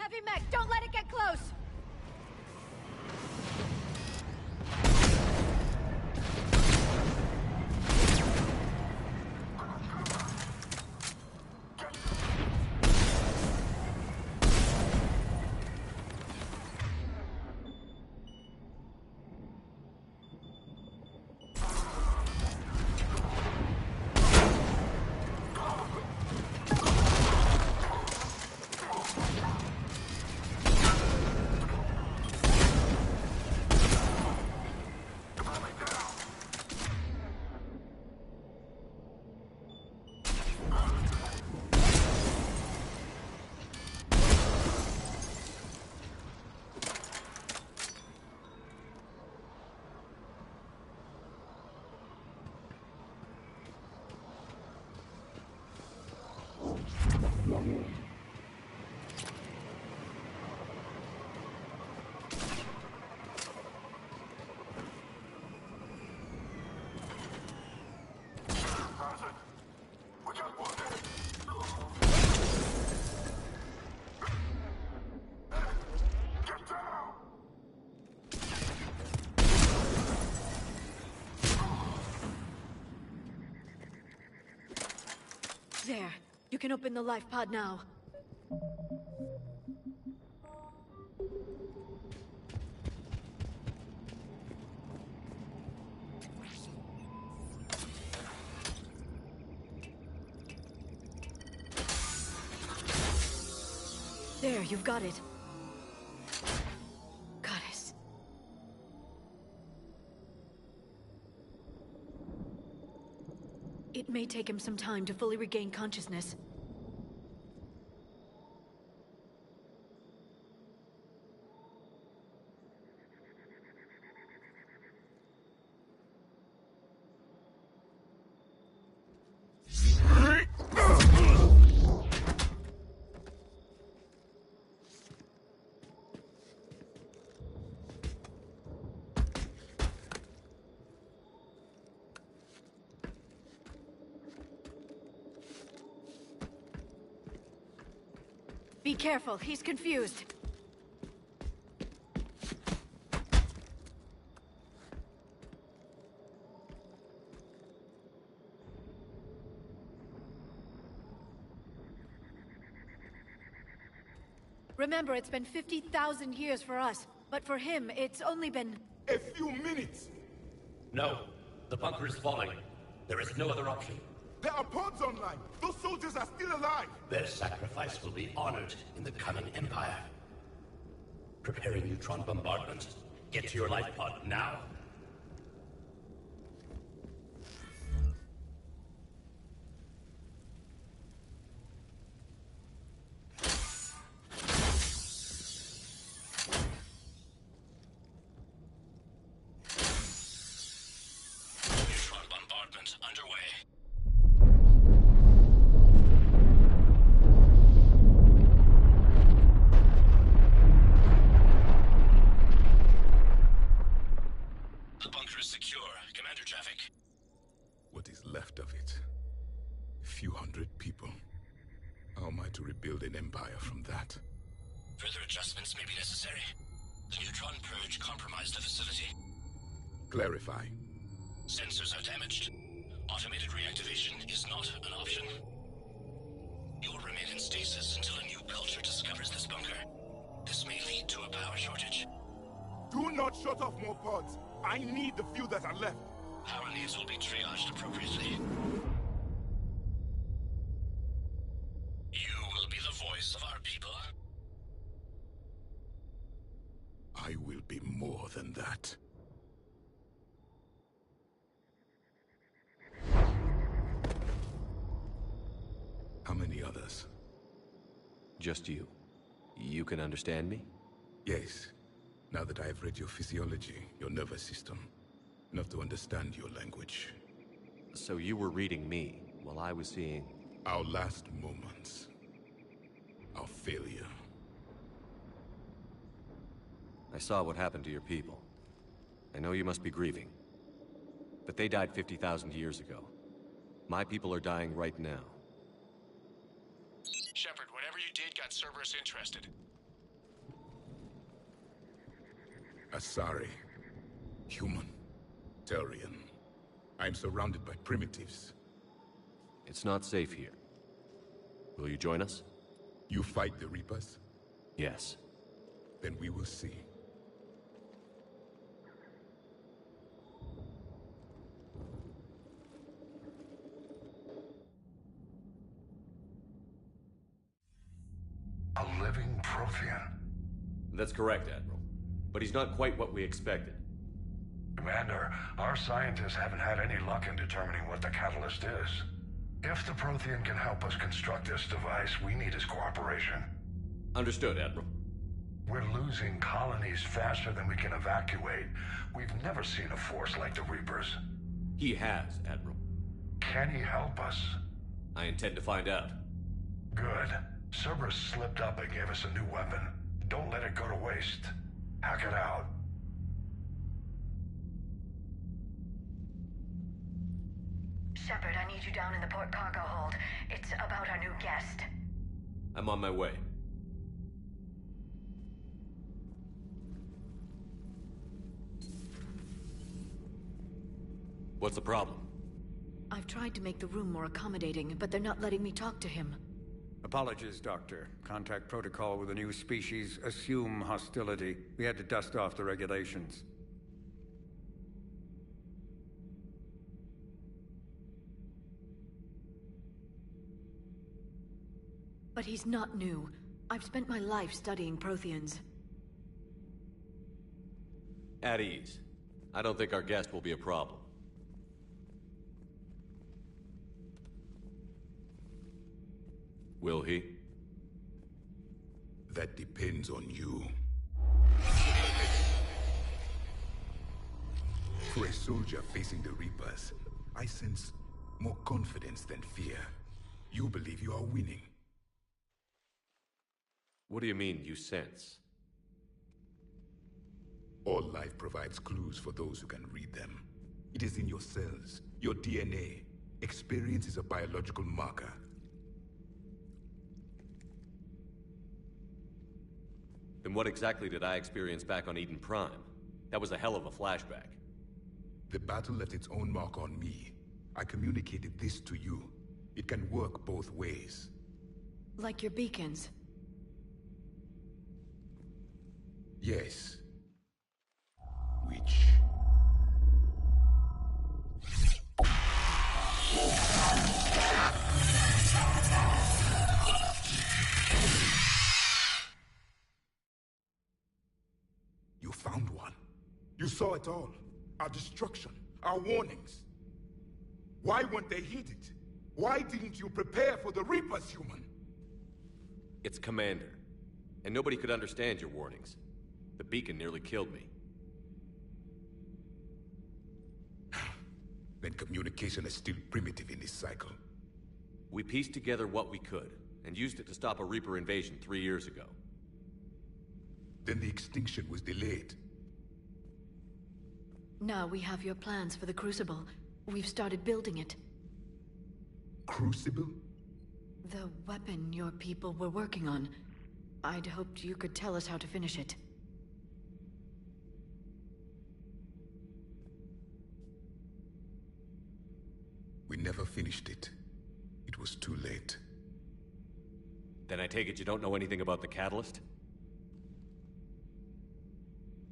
Heavy mech, don't let it get close! There. You can open the life pod now. There, you've got it. Goddess. It may take him some time to fully regain consciousness. Be careful, he's confused. Remember, it's been 50,000 years for us, but for him, it's only been... A few minutes! No. The bunker is falling. There is no other option. There are pods online! Those soldiers are still alive! Their sacrifice will be honored in the coming Empire. Preparing neutron bombardment. Get to your life pod now. Neutron bombardment underway. The bunker is secure. Commander traffic. What is left of it? A few hundred people. How am I to rebuild an empire from that? Further adjustments may be necessary. The neutron purge compromised the facility. Clarify. Sensors are damaged. Automated reactivation is not an option. You will remain in stasis until a new culture discovers this bunker. This may lead to a power shortage. Do not shut off more pods! I need the few that are left! Power needs will be triaged appropriately. You will be the voice of our people. I will be more than that. How many others? Just you. You can understand me? Yes. Now that I have read your physiology, your nervous system, enough to understand your language. So you were reading me, while I was seeing... Our last moments. Our failure. I saw what happened to your people. I know you must be grieving. But they died 50,000 years ago. My people are dying right now. Shepard, whatever you did got Cerberus interested. Asari. Human. Turian. I'm surrounded by primitives. It's not safe here. Will you join us? You fight the Reapers? Yes. Then we will see. A living Prothean. That's correct, Admiral. But he's not quite what we expected. Commander, our scientists haven't had any luck in determining what the catalyst is. If the Prothean can help us construct this device, we need his cooperation. Understood, Admiral. We're losing colonies faster than we can evacuate. We've never seen a force like the Reapers. He has, Admiral. Can he help us? I intend to find out. Good. Cerberus slipped up and gave us a new weapon. Don't let it go to waste. Hack it out. Shepard, I need you down in the port cargo hold. It's about our new guest. I'm on my way. What's the problem? I've tried to make the room more accommodating, but they're not letting me talk to him. Apologies, Doctor. Contact protocol with a new species. Assume hostility. We had to dust off the regulations. But he's not new. I've spent my life studying Protheans. At ease. I don't think our guest will be a problem. Will he? That depends on you. For a soldier facing the Reapers, I sense more confidence than fear. You believe you are winning. What do you mean, you sense? All life provides clues for those who can read them. It is in your cells, your DNA. Experience is a biological marker. Then what exactly did I experience back on Eden Prime? That was a hell of a flashback. The battle left its own mark on me. I communicated this to you. It can work both ways. Like your beacons. Yes. Which... You found one. You saw it all. Our destruction, our warnings. Why weren't they heeded? Why didn't you prepare for the Reapers, human? It's Commander. And nobody could understand your warnings. The beacon nearly killed me. Then communication is still primitive in this cycle. We pieced together what we could, and used it to stop a Reaper invasion 3 years ago. Then the extinction was delayed. Now we have your plans for the Crucible. We've started building it. Crucible? The weapon your people were working on. I'd hoped you could tell us how to finish it. We never finished it. It was too late. Then I take it you don't know anything about the catalyst?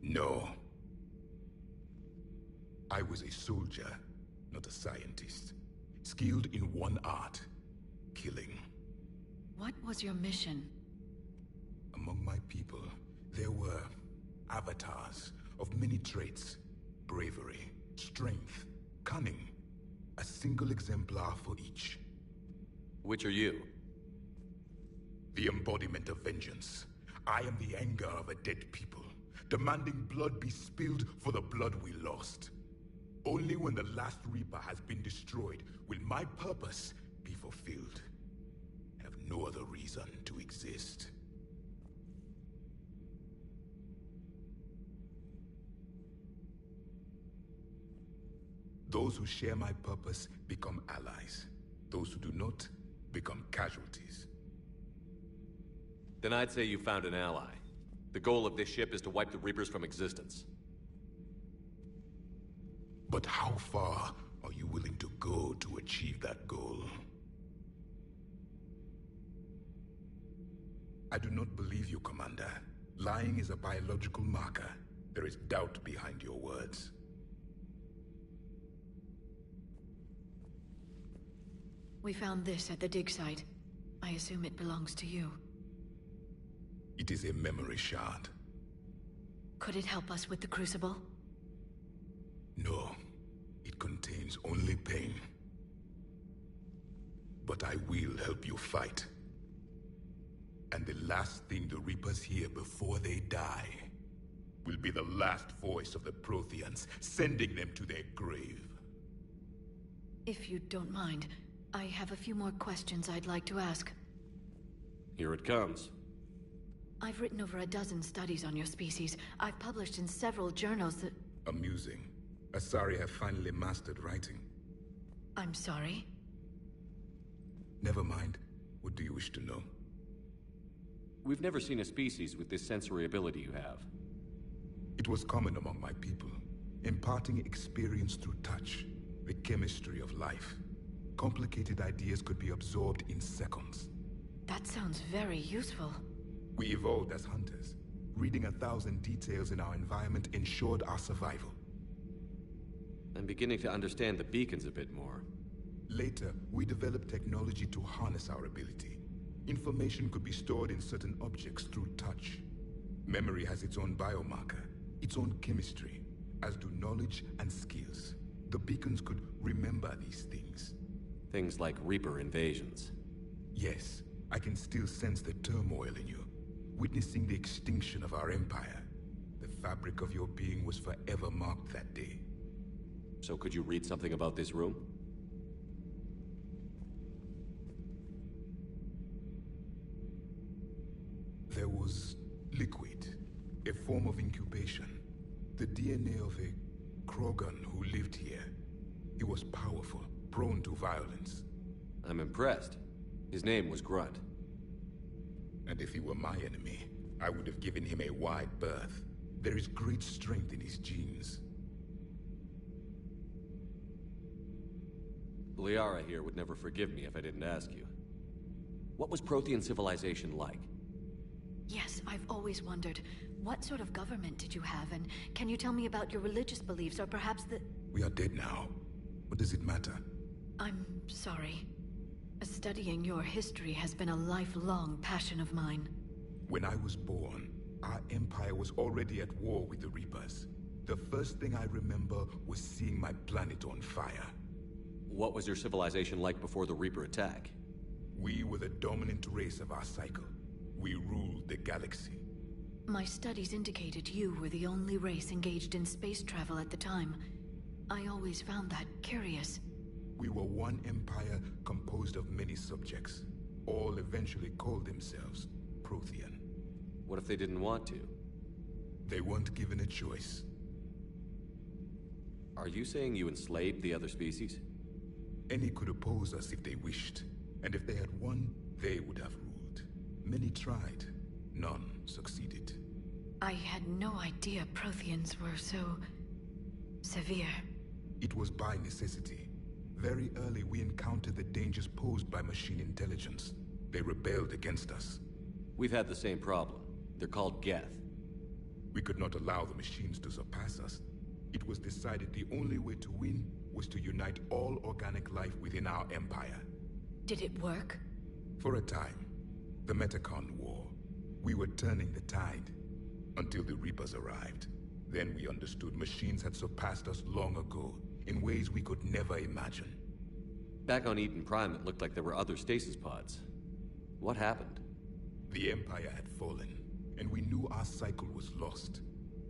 No. I was a soldier, not a scientist. Skilled in one art, killing. What was your mission? Among my people, there were avatars of many traits. Bravery, strength, cunning. A single exemplar for each. Which are you? The embodiment of vengeance. I am the anger of a dead people, demanding blood be spilled for the blood we lost. Only when the last Reaper has been destroyed will my purpose be fulfilled. I have no other reason to exist. Those who share my purpose become allies. Those who do not become casualties. Then I'd say you found an ally. The goal of this ship is to wipe the Reapers from existence. But how far are you willing to go to achieve that goal? I do not believe you, Commander. Lying is a biological marker. There is doubt behind your words. We found this at the dig site. I assume it belongs to you. It is a memory shard. Could it help us with the Crucible? No. It contains only pain. But I will help you fight. And the last thing the Reapers hear before they die will be the last voice of the Protheans, sending them to their grave. If you don't mind, I have a few more questions I'd like to ask. Here it comes. I've written over a dozen studies on your species. I've published in several journals that... Amusing. Asari have finally mastered writing. I'm sorry? Never mind. What do you wish to know? We've never seen a species with this sensory ability you have. It was common among my people, imparting experience through touch, the chemistry of life. Complicated ideas could be absorbed in seconds. That sounds very useful. We evolved as hunters. Reading 1,000 details in our environment ensured our survival. I'm beginning to understand the beacons a bit more. Later, we developed technology to harness our ability. Information could be stored in certain objects through touch. Memory has its own biomarker, its own chemistry, as do knowledge and skills. The beacons could remember these things. Things like Reaper invasions. Yes, I can still sense the turmoil in you, witnessing the extinction of our empire. The fabric of your being was forever marked that day. So could you read something about this room? There was liquid, a form of incubation. The DNA of a Krogan who lived here. He was powerful, prone to violence. I'm impressed. His name was Grunt. And if he were my enemy, I would have given him a wide berth. There is great strength in his genes. Liara here would never forgive me if I didn't ask you. What was Prothean civilization like? Yes, I've always wondered, what sort of government did you have, and can you tell me about your religious beliefs, or perhaps the... We are dead now. What does it matter? I'm sorry. Studying your history has been a lifelong passion of mine. When I was born, our empire was already at war with the Reapers. The first thing I remember was seeing my planet on fire. What was your civilization like before the Reaper attack? We were the dominant race of our cycle. We ruled the galaxy. My studies indicated you were the only race engaged in space travel at the time. I always found that curious. We were one empire composed of many subjects. All eventually called themselves Prothean. What if they didn't want to? They weren't given a choice. Are you saying you enslaved the other species? Any could oppose us if they wished. And if they had won, they would have ruled. Many tried. None succeeded. I had no idea Protheans were so... severe. It was by necessity. Very early we encountered the dangers posed by machine intelligence. They rebelled against us. We've had the same problem. They're called Geth. We could not allow the machines to surpass us. It was decided the only way to win was to unite all organic life within our empire. Did it work? For a time. The Metacon War. We were turning the tide. Until the Reapers arrived. Then we understood machines had surpassed us long ago, in ways we could never imagine. Back on Eden Prime, it looked like there were other stasis pods. What happened? The Empire had fallen, and we knew our cycle was lost.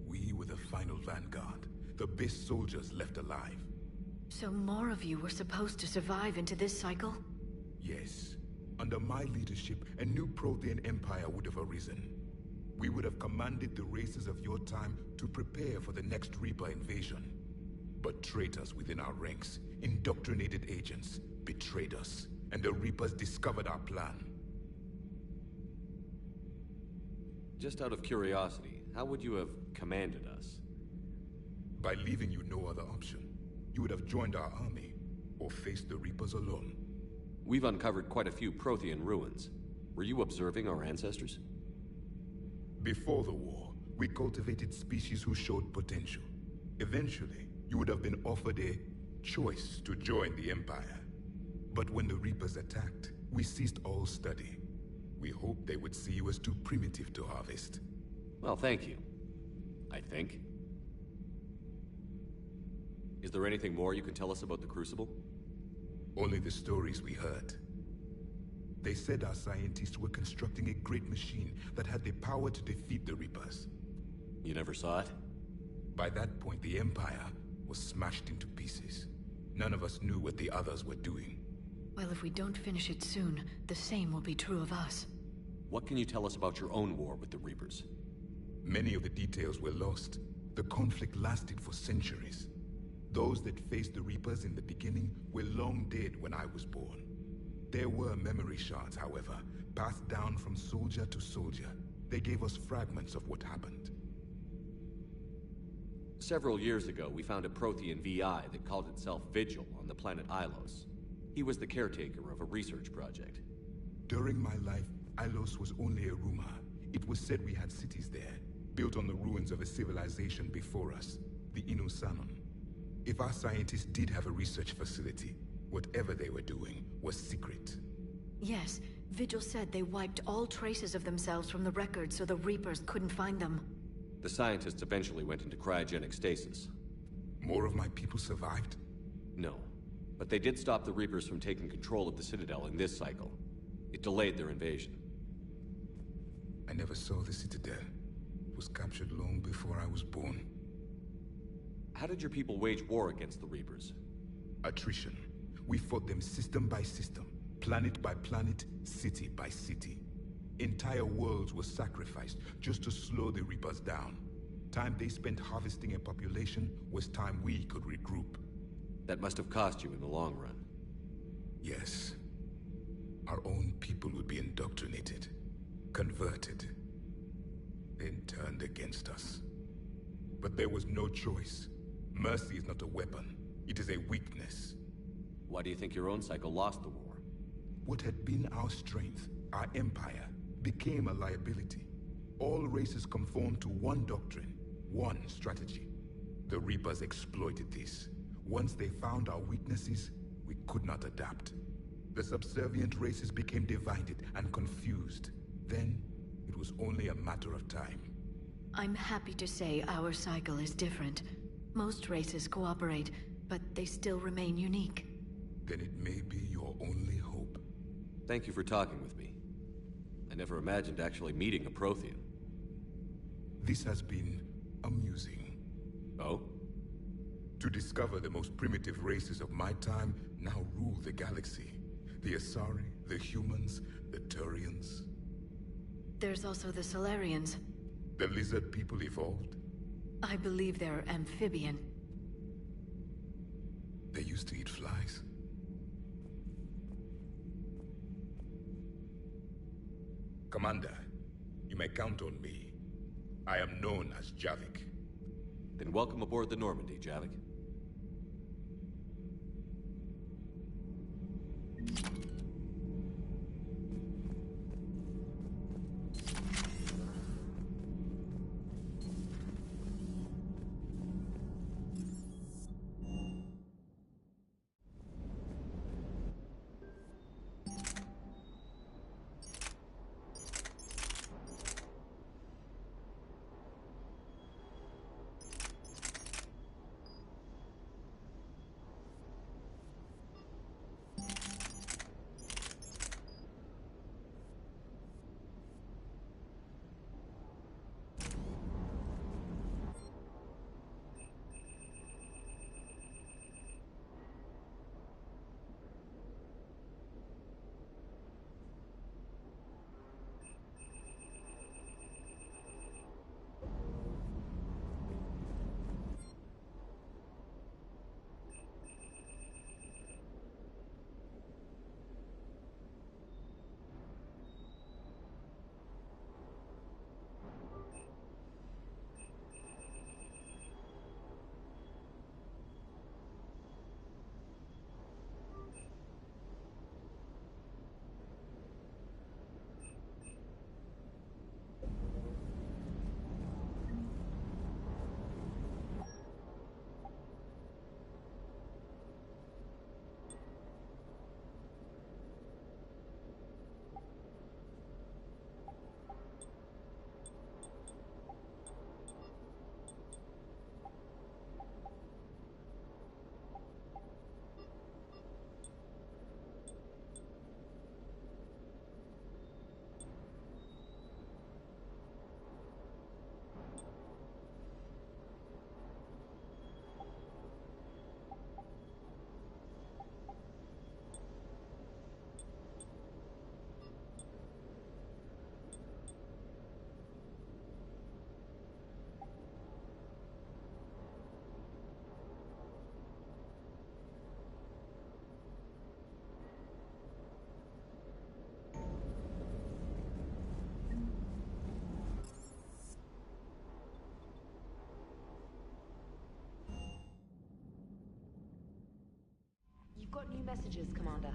We were the final vanguard, the best soldiers left alive. So more of you were supposed to survive into this cycle? Yes. Under my leadership, a new Prothean empire would have arisen. We would have commanded the races of your time to prepare for the next Reaper invasion. But traitors within our ranks, indoctrinated agents, betrayed us, and the Reapers discovered our plan. Just out of curiosity, how would you have commanded us? By leaving you no other option. You would have joined our army, or faced the Reapers alone. We've uncovered quite a few Prothean ruins. Were you observing our ancestors? Before the war, we cultivated species who showed potential. Eventually, you would have been offered a choice to join the Empire. But when the Reapers attacked, we ceased all study. We hoped they would see you as too primitive to harvest. Well, thank you. I think. Is there anything more you can tell us about the Crucible? Only the stories we heard. They said our scientists were constructing a great machine that had the power to defeat the Reapers. You never saw it? By that point, the Empire was smashed into pieces. None of us knew what the others were doing. Well, if we don't finish it soon, the same will be true of us. What can you tell us about your own war with the Reapers? Many of the details were lost. The conflict lasted for centuries. Those that faced the Reapers in the beginning were long dead when I was born. There were memory shards, however, passed down from soldier to soldier. They gave us fragments of what happened. Several years ago, we found a Prothean VI that called itself Vigil on the planet Ilos. He was the caretaker of a research project. During my life, Ilos was only a rumor. It was said we had cities there, built on the ruins of a civilization before us, the Inusanon. If our scientists did have a research facility, whatever they were doing was secret. Yes, Vigil said they wiped all traces of themselves from the records so the Reapers couldn't find them. The scientists eventually went into cryogenic stasis. More of my people survived? No, but they did stop the Reapers from taking control of the Citadel in this cycle. It delayed their invasion. I never saw the Citadel. It was captured long before I was born. How did your people wage war against the Reapers? Attrition. We fought them system by system, planet by planet, city by city. Entire worlds were sacrificed just to slow the Reapers down. Time they spent harvesting a population was time we could regroup. That must have cost you in the long run. Yes. Our own people would be indoctrinated, converted, then turned against us. But there was no choice. Mercy is not a weapon. It is a weakness. Why do you think your own cycle lost the war? What had been our strength, our empire, became a liability. All races conformed to one doctrine, one strategy. The Reapers exploited this. Once they found our weaknesses, we could not adapt. The subservient races became divided and confused. Then, it was only a matter of time. I'm happy to say our cycle is different. Most races cooperate, but they still remain unique. Then it may be your only hope. Thank you for talking with me. I never imagined actually meeting a Prothean. This has been amusing. Oh? To discover the most primitive races of my time now rule the galaxy. The Asari, the humans, the Turians. There's also the Solarians. The lizard people evolved. I believe they're amphibian. They used to eat flies. Commander, you may count on me. I am known as Javik. Then welcome aboard the Normandy, Javik. got new messages, Commander.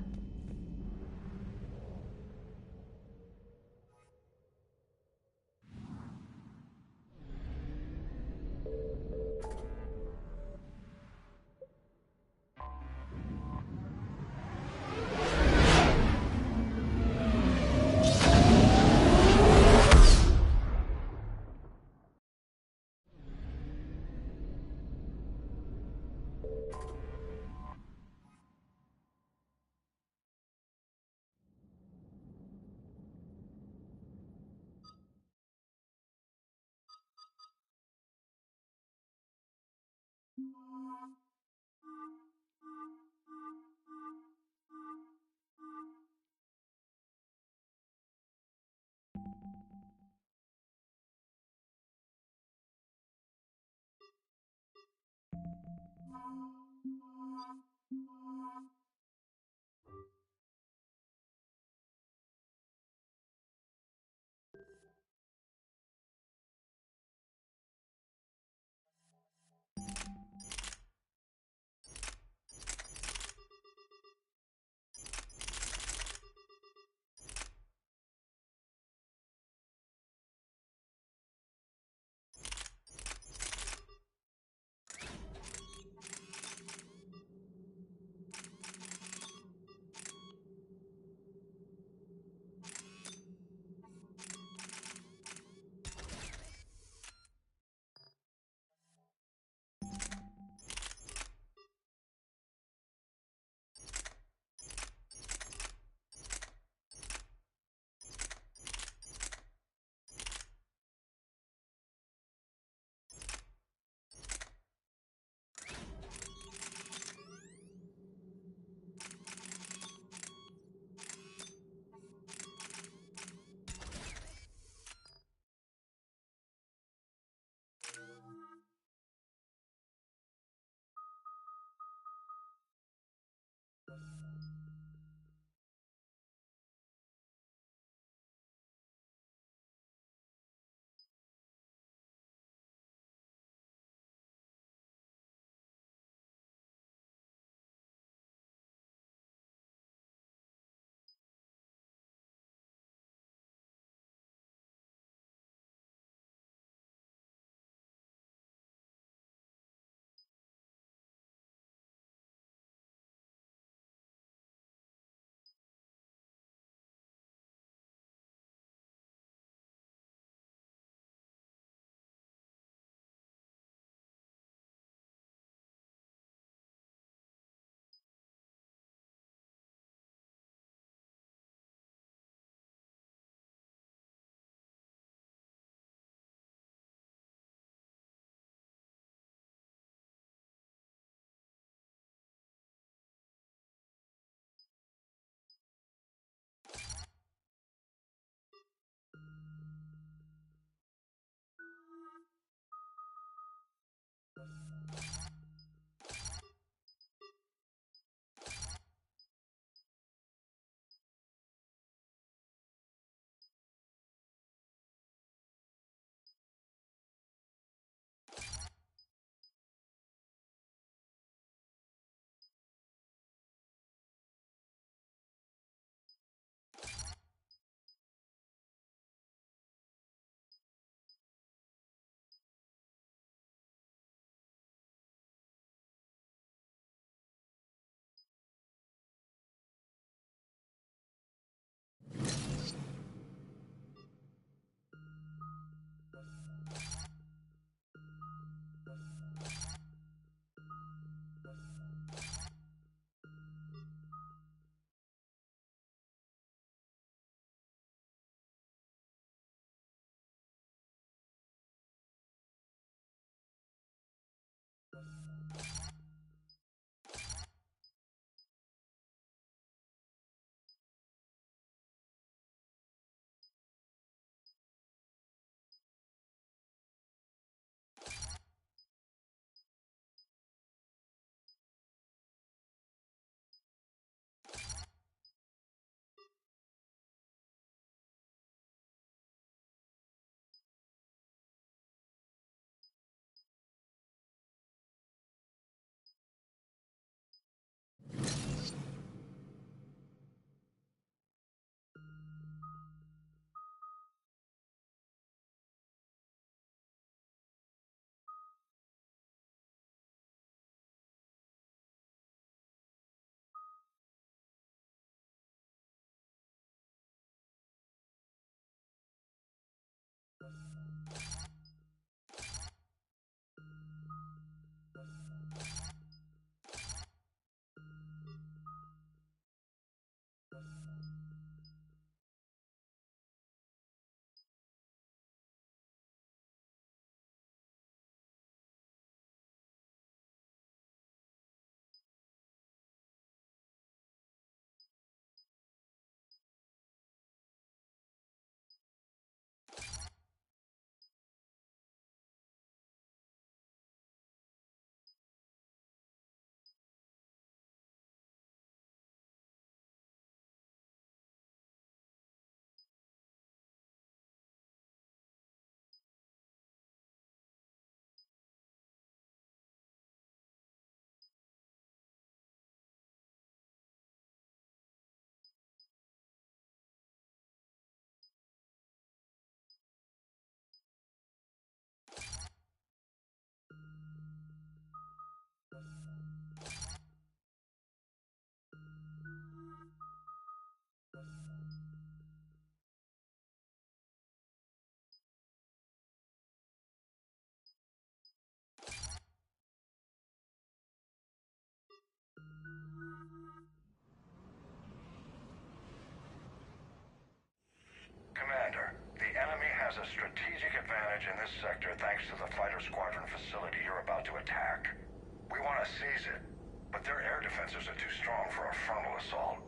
this sector thanks to the fighter squadron facility you're about to attack. We want to seize it, but their air defenses are too strong for a frontal assault.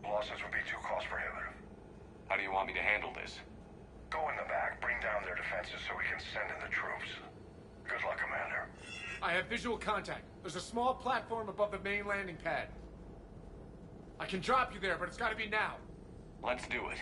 Losses would be too cost prohibitive. How do you want me to handle this? Go in the back, bring down their defenses so we can send in the troops. Good luck, Commander. I have visual contact. There's a small platform above the main landing pad. I can drop you there, but it's gotta be now. Let's do it.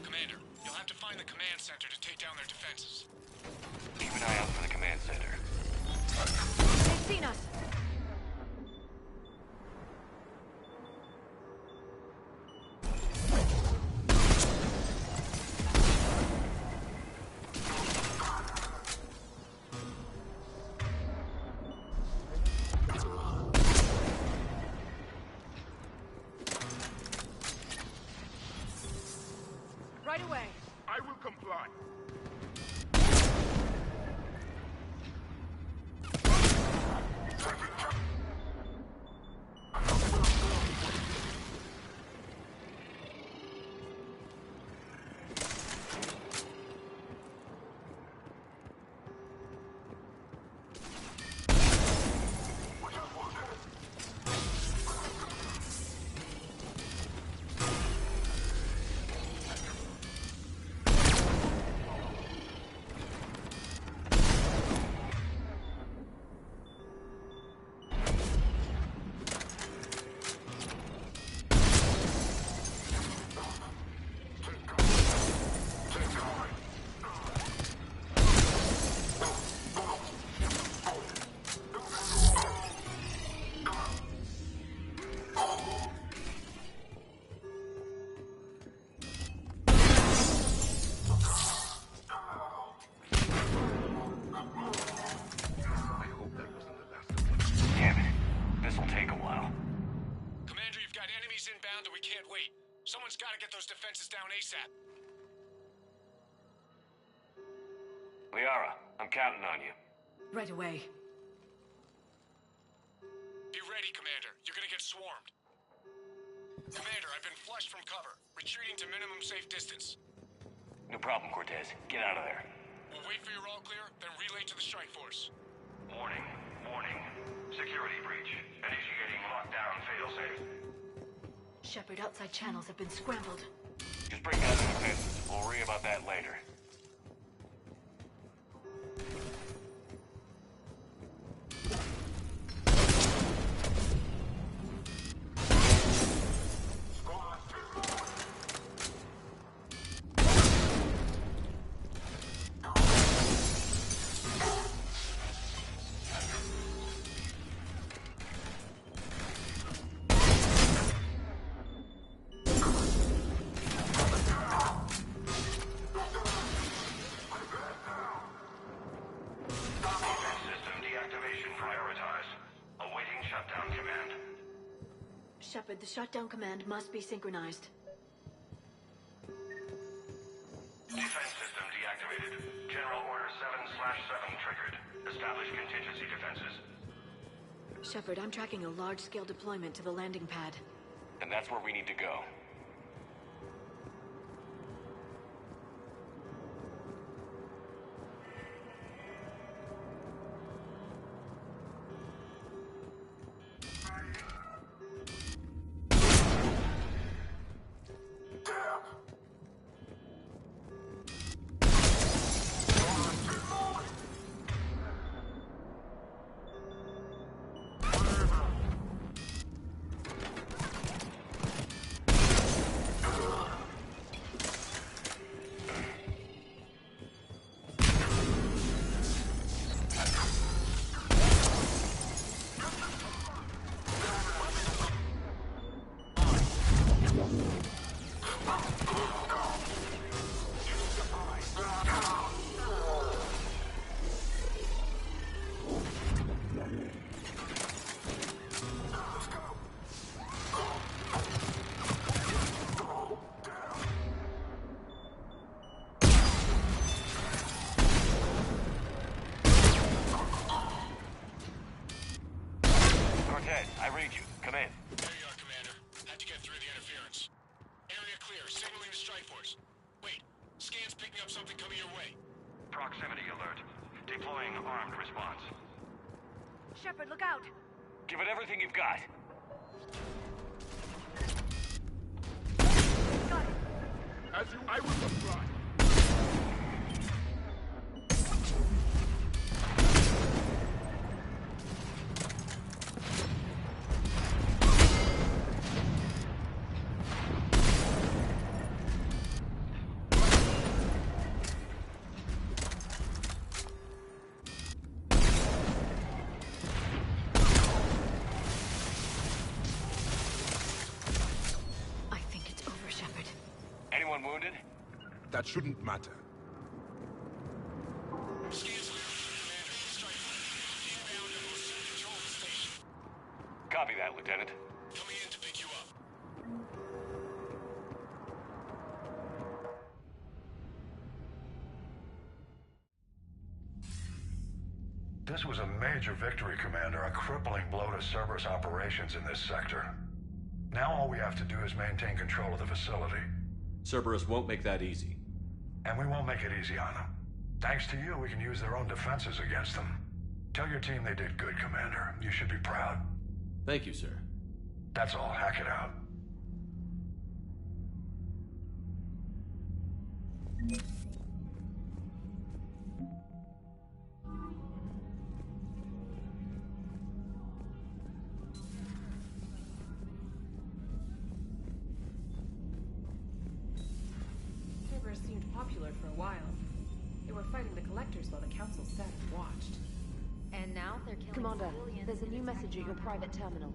Commander, you'll have to find the command center to take down their defenses. Keep an eye out for the command center. They've seen us. Right away. I will comply. inbound and we can't wait. Someone's got to get those defenses down ASAP. Liara, I'm counting on you. Right away. Be ready, Commander. You're gonna get swarmed. Commander, I've been flushed from cover. Retreating to minimum safe distance. No problem, Cortez. Get out of there. We'll wait for your all clear, then relay to the strike force. Warning. Warning. Security breach. Initiating lockdown failsafe. Shepard, outside channels have been scrambled. Just bring down the defenses. We'll worry about that later. Shepard, the shutdown command must be synchronized. Defense system deactivated. General Order 7/7 triggered. Establish contingency defenses. Shepard, I'm tracking a large-scale deployment to the landing pad. And that's where we need to go. ahead. I read you. Come in. There you are, Commander. Had to get through the interference. Area clear. Signaling the strike force. Wait. Scan's picking up something coming your way. Proximity alert. Deploying armed response. Shepard, look out! Give it everything you've got. Got it. I will comply. I think it's over, Shepard. Anyone wounded? That shouldn't matter. Scan's clear. Commander, strike force. Inbound to host control station. Copy that, Lieutenant. Coming in to pick you up. This was a major victory, Commander. A crippling blow to Cerberus operations in this sector. Now all we have to do is maintain control of the facility. Cerberus won't make that easy. And we won't make it easy on them. Thanks to you, we can use their own defenses against them. Tell your team they did good, Commander. You should be proud. Thank you, sir. That's all. Hack it out. Cerberus seemed popular for a while. They were fighting the Collectors while the Council sat and watched. And now they're killing Commander, civilians there's a in new attacking message at your armor. private terminal.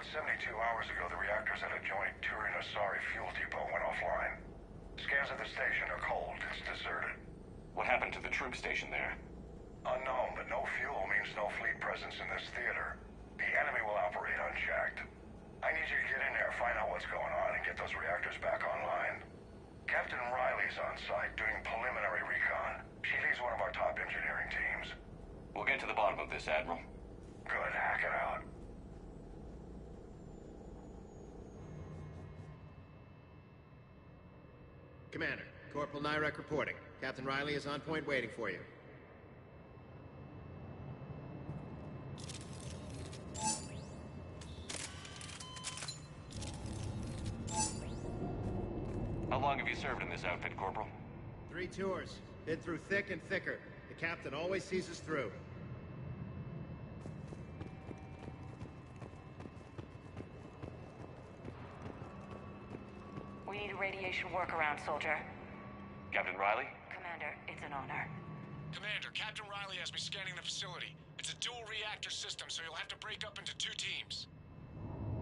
About 72 hours ago, the reactors at a joint Turin-Asari fuel depot went offline. Scans of the station are cold. It's deserted. What happened to the troop station there? Unknown, but no fuel means no fleet presence in this theater. The enemy will operate unchecked. I need you to get in there, find out what's going on, and get those reactors back online. Captain Riley's on site doing preliminary recon. She leads one of our top engineering teams. We'll get to the bottom of this, Admiral. Good, hack it out. Commander, Corporal Nyrek reporting. Captain Riley is on point waiting for you. How long have you served in this outfit, Corporal? 3 tours. Been through thick and thicker. The captain always sees us through. We need a radiation workaround, soldier. Captain Riley? Commander, it's an honor. Commander, Captain Riley has me scanning the facility. It's a dual reactor system, so you'll have to break up into 2 teams.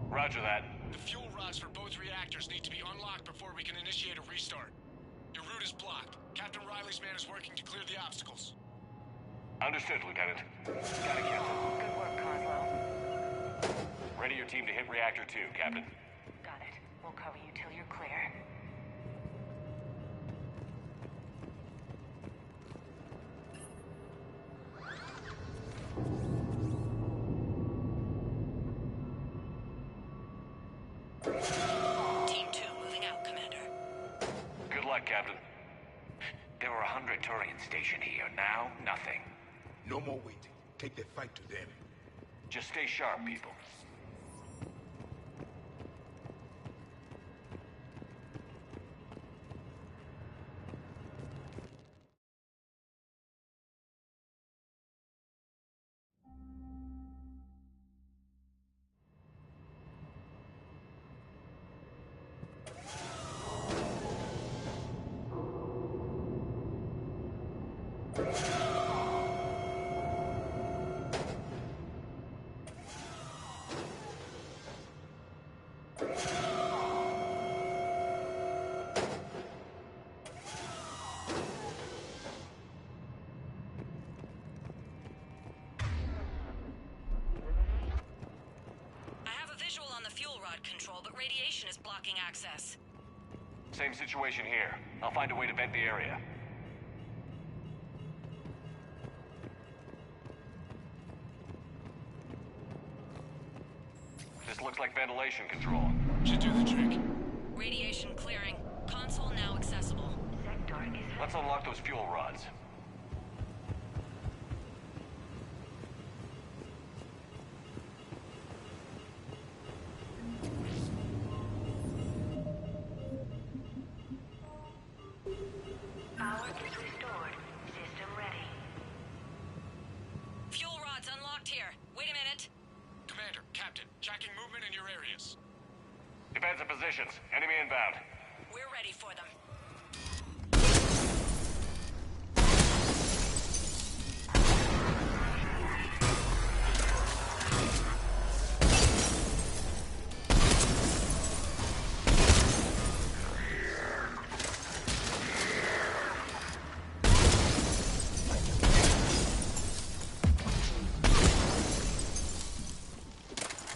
Roger that. The fuel rods for both reactors need to be unlocked before we can initiate a restart. Your route is blocked. Captain Riley's man is working to clear the obstacles. Understood, Lieutenant. Got it, Captain. Good work, Coslow. Ready your team to hit Reactor 2, Captain. Got it. We'll cover you till you're clear. Team 2 moving out, Commander. Good luck, Captain. There were 100 Turians stationed here. Now, nothing. No more waiting. Take the fight to them. Just stay sharp, people. Control, but radiation is blocking access. Same situation here. I'll find a way to vent the area. This looks like ventilation control. Should do the trick. Radiation clearing. Console now accessible. Let's unlock those fuel rods. Defensive positions. Enemy inbound. We're ready for them.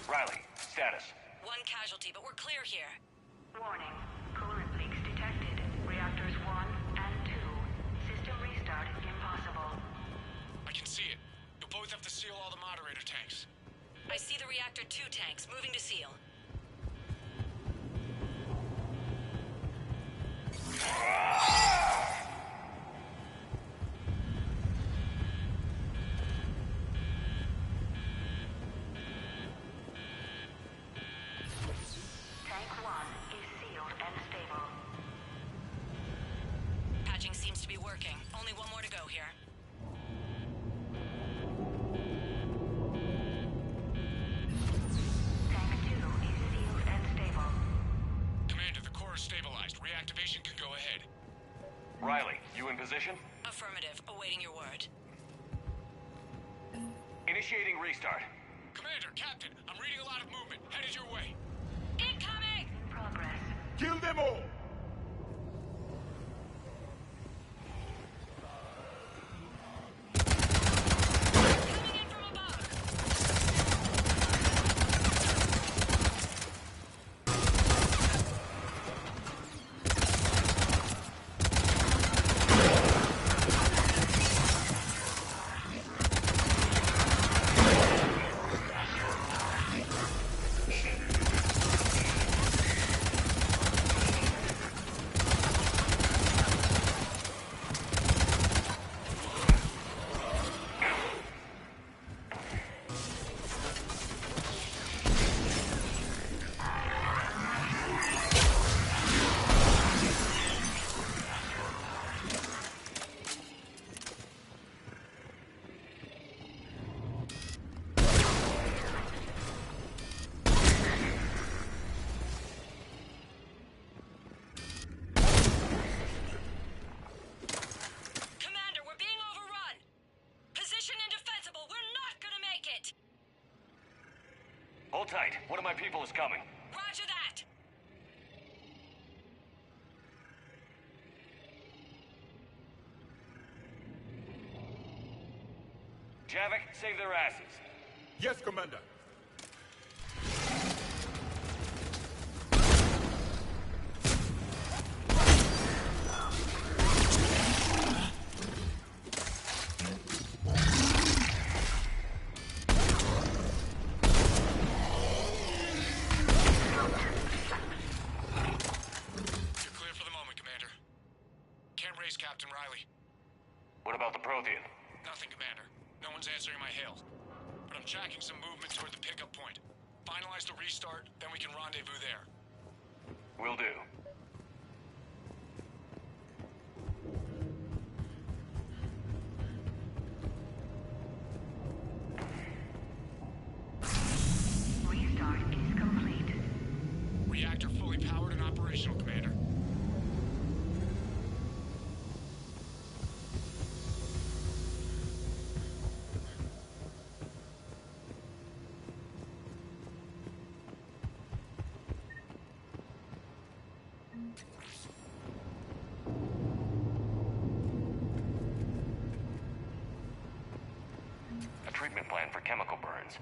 Riley, status. One casualty, but we're clear here. Warning. Coolant leaks detected. Reactors 1 and 2. System restart impossible. I can see it. You'll both have to seal all the moderator tanks. I see the Reactor 2 tanks moving to seal. Tank 1 is sealed and stable. Patching seems to be working. Only one more to go here. Tank 2 is sealed and stable. Commander, the core is stabilized. Reactivation can go ahead. Riley, you in position? Affirmative. Awaiting your word. Initiating restart. Commander, Captain, I'm reading a lot of movement. Headed your way. Incoming! Progress. Kill them all! Coming in from above! Commander, we're being overrun! Position indefensible! We're not gonna make it! Hold tight. One of my people is coming. Roger that! Javik, save their asses. Yes, Commander. You're clear for the moment, Commander. Can't raise Captain Riley. What about the Prothean? Nothing, Commander. No one's answering my hails. But I'm tracking some movement toward the pickup point. Finalize the restart, then we can rendezvous there. Will do. Restart is complete. Reactor fully powered and operational, Commander. A treatment plan for chemical burns.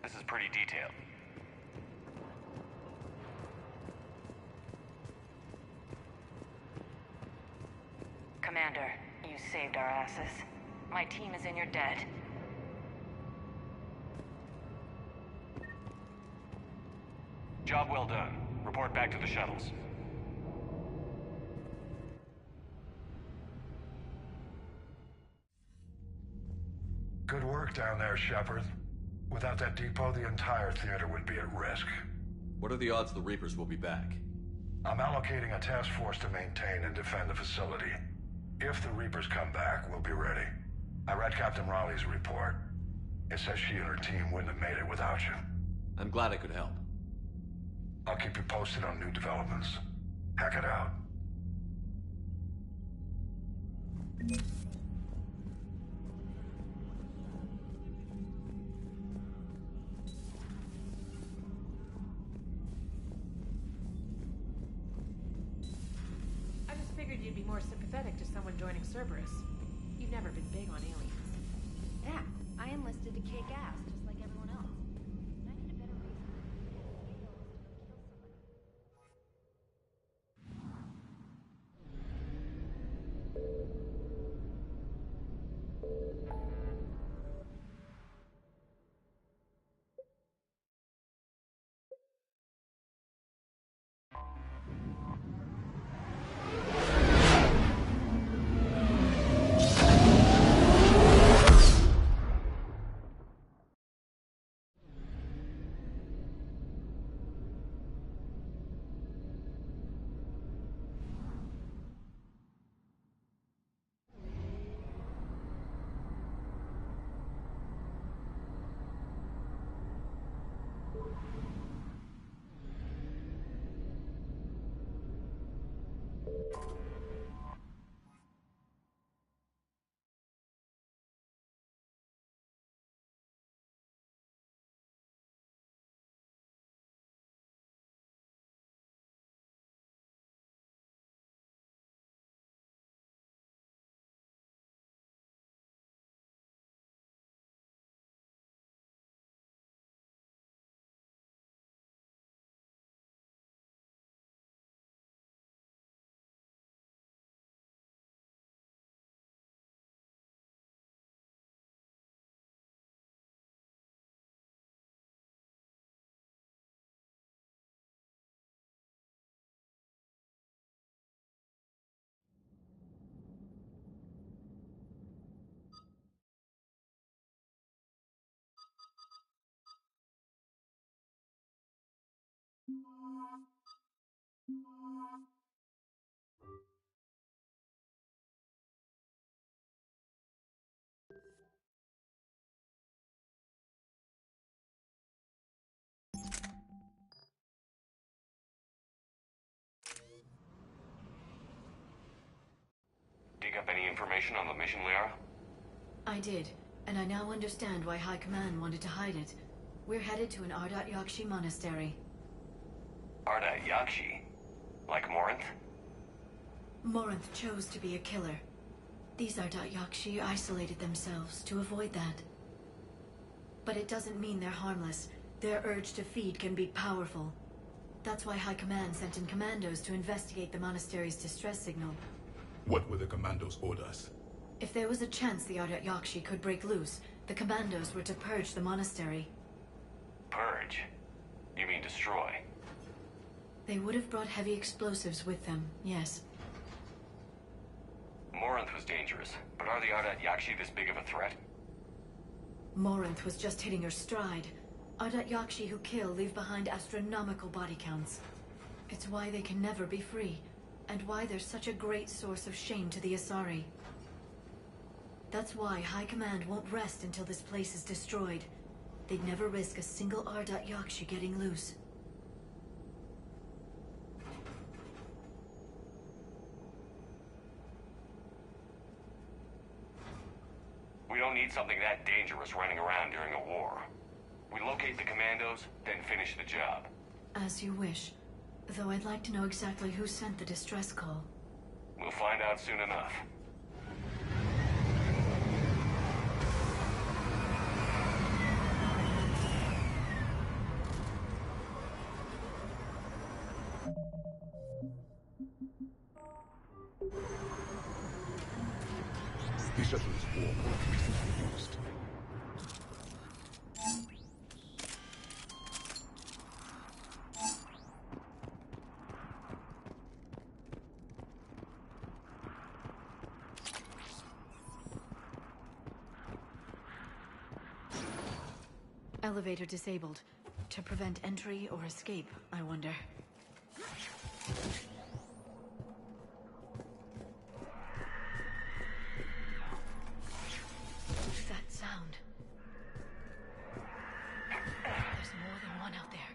This is pretty detailed. Commander, you saved our asses. My team is in your debt. Job well done. Report back to the shuttles. Good work down there, Shepard. Without that depot, the entire theater would be at risk. What are the odds the Reapers will be back? I'm allocating a task force to maintain and defend the facility. If the Reapers come back, we'll be ready. I read Captain Raleigh's report. It says she and her team wouldn't have made it without you. I'm glad I could help. I'll keep you posted on new developments. Hack it out. I just figured you'd be more sympathetic to someone joining Cerberus. You've never been big on aliens. Yeah, I enlisted to kick ass, just like everyone else. And I need a better reason than to kill somebody. information on the mission, Liara? I did, and I now understand why High Command wanted to hide it. We're headed to an Ardat Yakshi monastery. Ardat Yakshi? Like Morinth? Morinth chose to be a killer. These Ardat Yakshi isolated themselves to avoid that. But it doesn't mean they're harmless. Their urge to feed can be powerful. That's why High Command sent in commandos to investigate the monastery's distress signal. What were the commandos' orders? If there was a chance the Ardat Yakshi could break loose, the commandos were to purge the monastery. Purge? You mean destroy? They would have brought heavy explosives with them, yes. Morinth was dangerous, but are the Ardat Yakshi this big of a threat? Morinth was just hitting her stride. Ardat Yakshi who kill leave behind astronomical body counts. It's why they can never be free, and why they're such a great source of shame to the Asari. That's why High Command won't rest until this place is destroyed. They'd never risk a single Ardat Yakshi getting loose. We don't need something that dangerous running around during a war. We locate the commandos, then finish the job. As you wish. Though I'd like to know exactly who sent the distress call. We'll find out soon enough. The shuttle is warm, recently used. Elevator disabled. To prevent entry or escape, I wonder. That sound. There's more than one out there.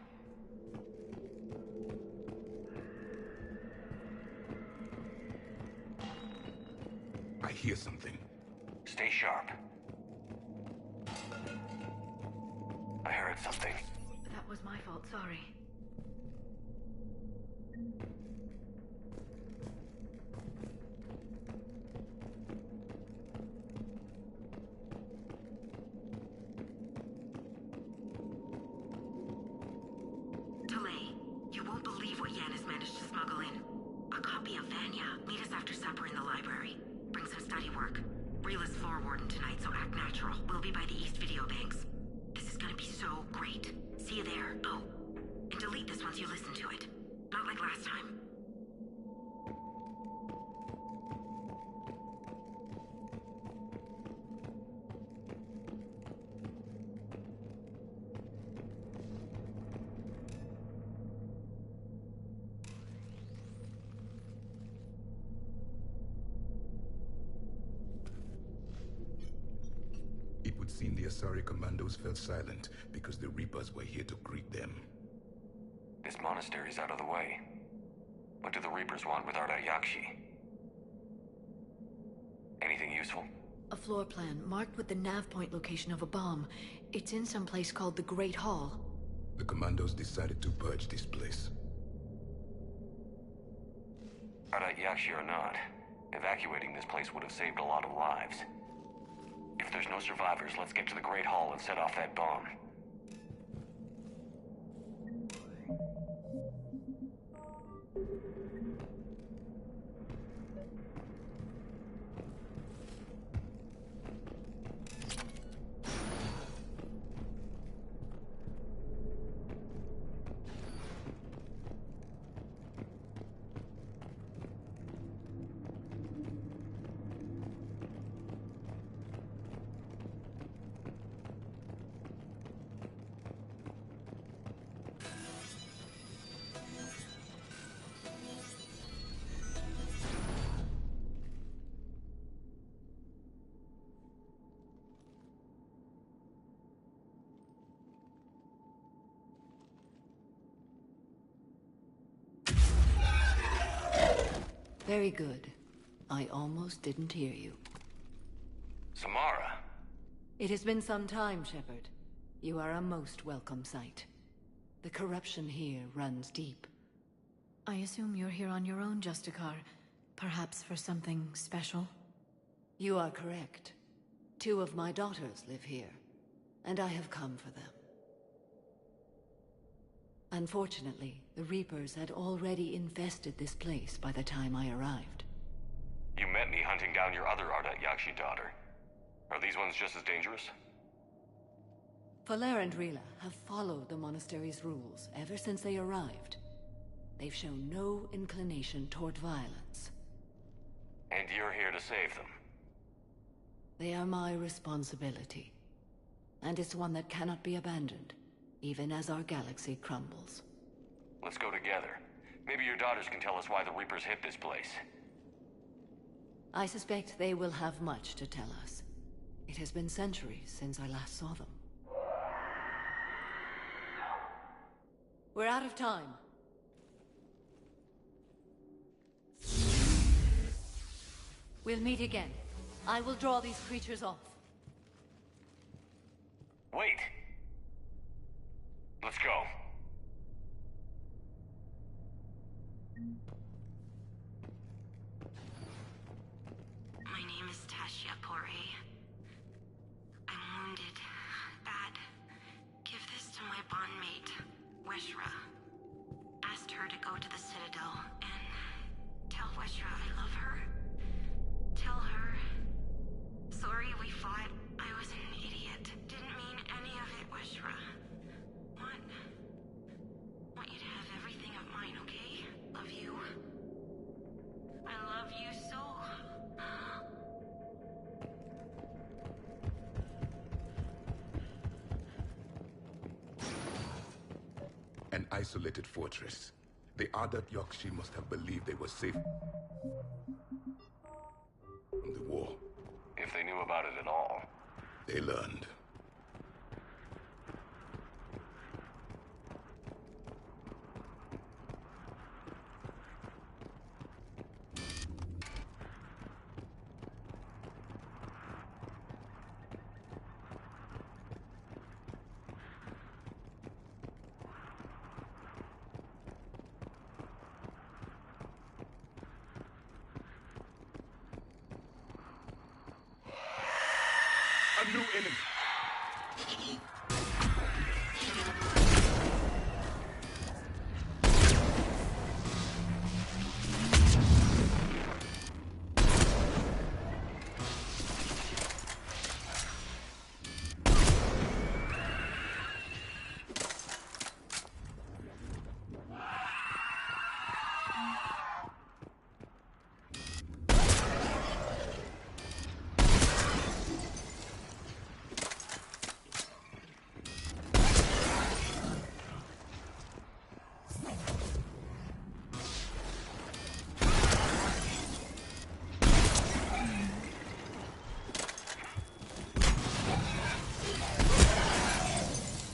I hear something. Stay sharp. I heard something. That was my fault, sorry. Delay. You won't believe what Yan has managed to smuggle in. A copy of Vanya. Meet us after supper in the library. Bring some study work. Reel is floor warden tonight, so act natural. We'll be by the East Video Banks. This is gonna be so great. See you there. Oh, and delete this once you listen to it. Not like last time. It would seem the Asari commandos fell silent because the Reapers were here to greet them. This monastery's out of the way. What do the Reapers want with Ardat Yakshi? Anything useful? A floor plan marked with the nav point location of a bomb. It's in some place called the Great Hall. The commandos decided to purge this place. Ardat Yakshi or not, evacuating this place would have saved a lot of lives. If there's no survivors, let's get to the Great Hall and set off that bomb. Very good. I almost didn't hear you. Samara? It has been some time, Shepard. You are a most welcome sight. The corruption here runs deep. I assume you're here on your own, Justicar. Perhaps for something special? You are correct. 2 of my daughters live here, and I have come for them. Unfortunately, the Reapers had already infested this place by the time I arrived. You met me hunting down your other Ardat Yakshi daughter. Are these ones just as dangerous? Falere and Rila have followed the monastery's rules ever since they arrived. They've shown no inclination toward violence. And you're here to save them? They are my responsibility. And it's one that cannot be abandoned, even as our galaxy crumbles. Let's go together. Maybe your daughters can tell us why the Reapers hit this place. I suspect they will have much to tell us. It has been centuries since I last saw them. We're out of time. We'll meet again. I will draw these creatures off. Wait! Let's go. My name is Tashia Pore. I'm wounded. Bad. Give this to my bondmate, Weshra. Asked her to go to the Citadel and tell Weshra I love her. Tell her. Sorry we fought. I was an idiot. Didn't mean any of it, Weshra. Want you to have everything of mine, okay? Love you. I love you so. An isolated fortress. The Ardat Yakshi must have believed they were safe from the war. If they knew about it at all. They learned. A new enemy.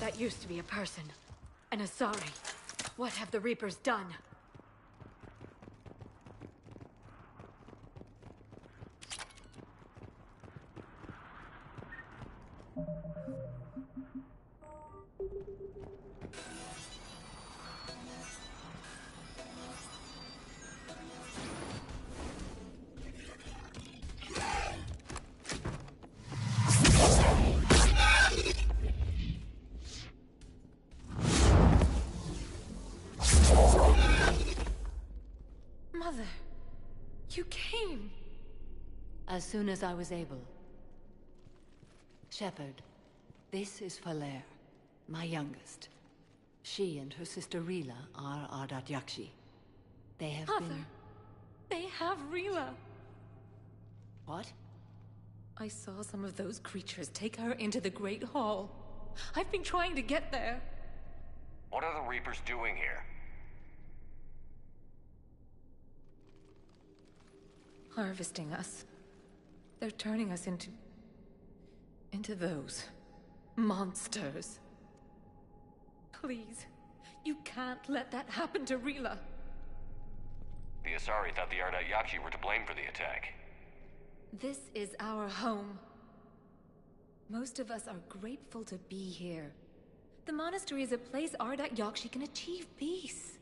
That used to be a person. An Asari. What have the Reapers done? Mother, you came. As soon as I was able. Shepard, this is Falere, my youngest. She and her sister Rila are Ardat Yakshi. They have been... They have Rila. What? I saw some of those creatures take her into the Great Hall. I've been trying to get there. What are the Reapers doing here? Harvesting us. They're turning us into those monsters. Please, you can't let that happen to Rila. The Asari thought the Ardat Yakshi were to blame for the attack. This is our home. Most of us are grateful to be here. The monastery is a place Ardat Yakshi can achieve peace.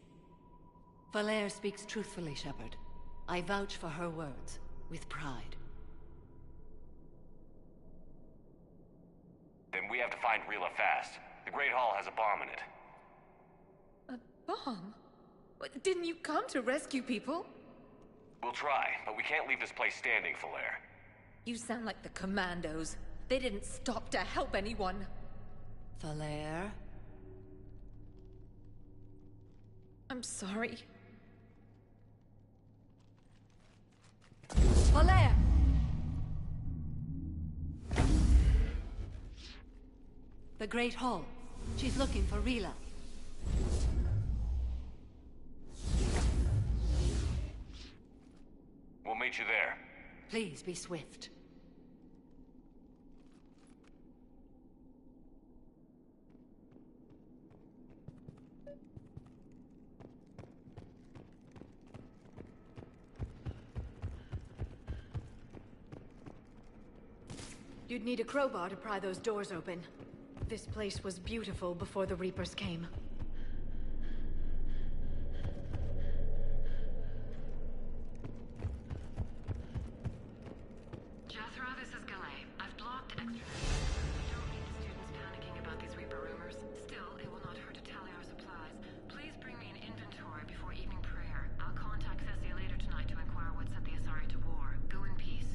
Valere speaks truthfully, Shepard. I vouch for her words, with pride. Then we have to find Rila fast. The Great Hall has a bomb in it. A bomb? What, didn't you come to rescue people? We'll try, but we can't leave this place standing, Valere. You sound like the Commandos. They didn't stop to help anyone. Valere? I'm sorry. Valere! The Great Hall. She's looking for Rila. We'll meet you there. Please be swift. You'd need a crowbar to pry those doors open. This place was beautiful before the Reapers came. Jethro, this is Galay. I've blocked extra. We don't need the students panicking about these Reaper rumors. Still, it will not hurt to tally our supplies. Please bring me an inventory before evening prayer. I'll contact Thessia later tonight to inquire what set the Asari to war. Go in peace.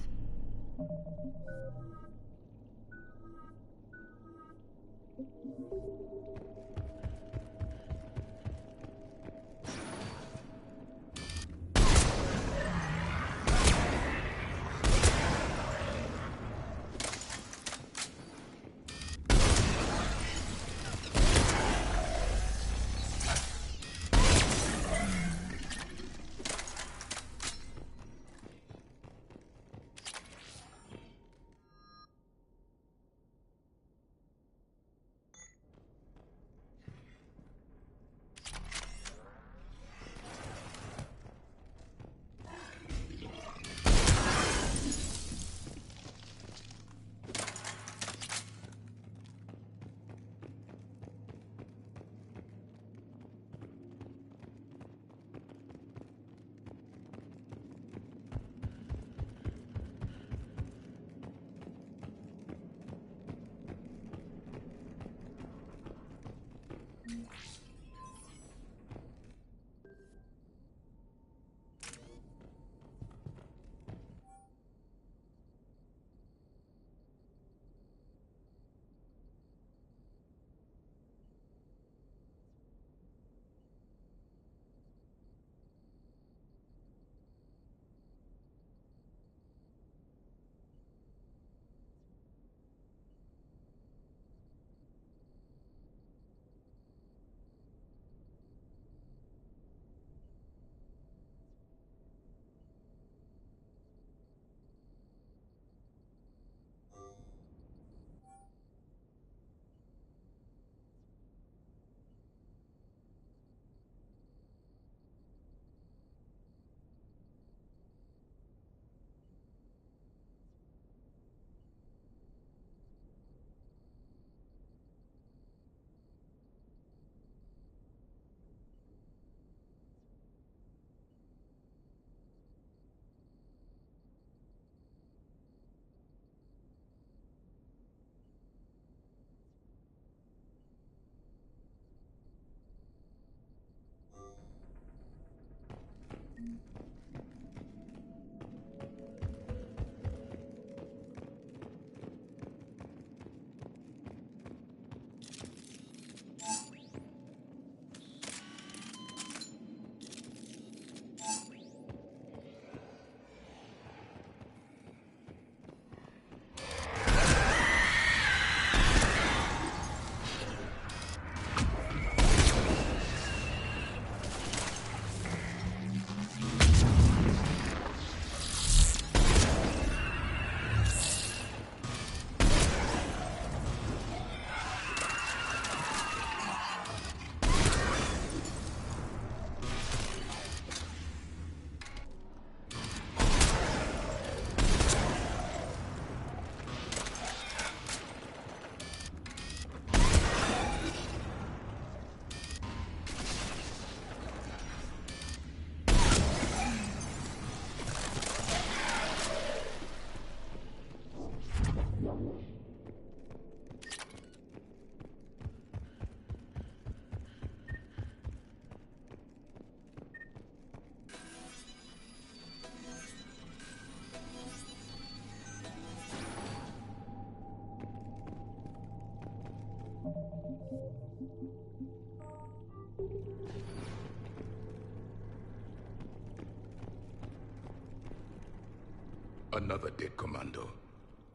Another dead commando.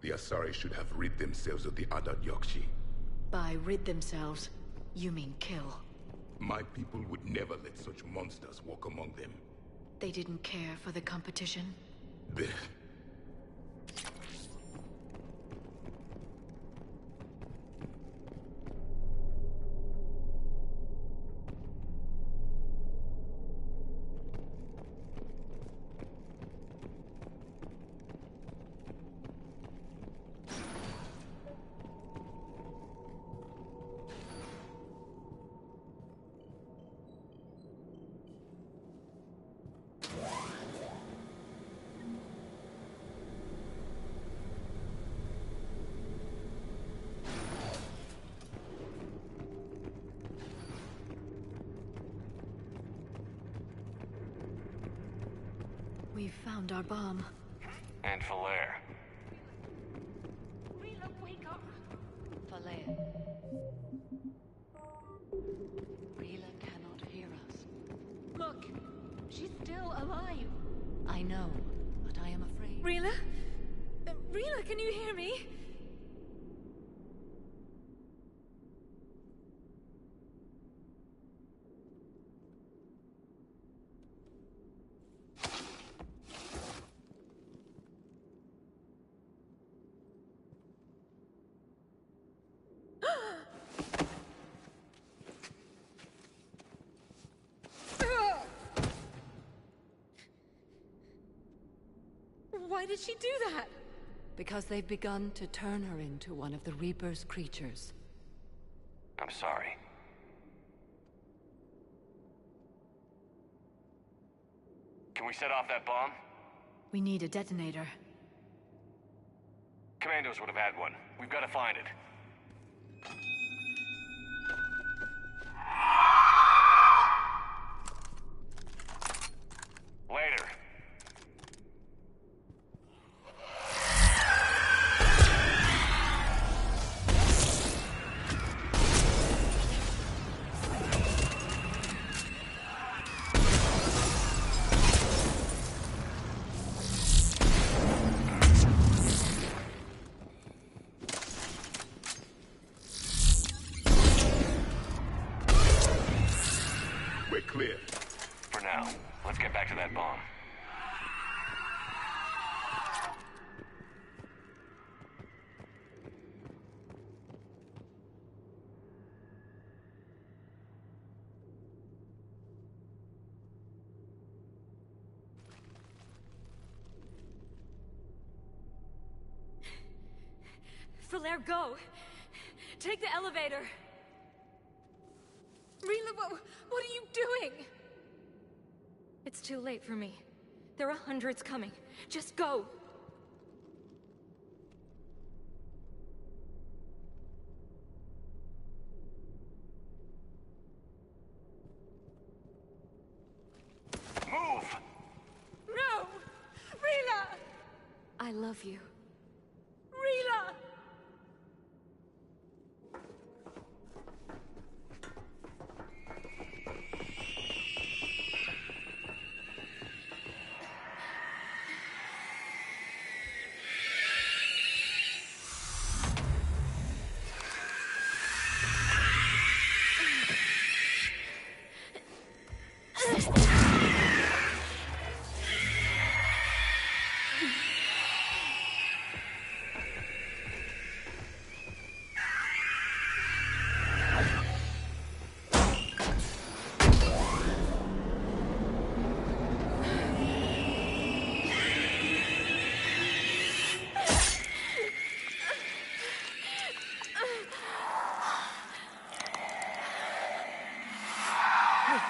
The Asari should have rid themselves of the Adat Yakshi. By rid themselves, you mean kill. My people would never let such monsters walk among them. They didn't care for the competition? Blech. We've found our bomb. And Falair. Rila, wake up! Falair. Rila cannot hear us. Look! She's still alive! I know, but I am afraid. Rila? Rila, can you hear me? Why did she do that? Because they've begun to turn her into one of the Reaper's creatures. I'm sorry. Can we set off that bomb? We need a detonator. Commandos would have had one. We've got to find it. Later. We're clear. For now, let's get back to that bomb. Falair, go! Take the elevator! Rila, what are you doing? It's too late for me. There are hundreds coming. Just go! Move! No! Rila! I love you. Rila!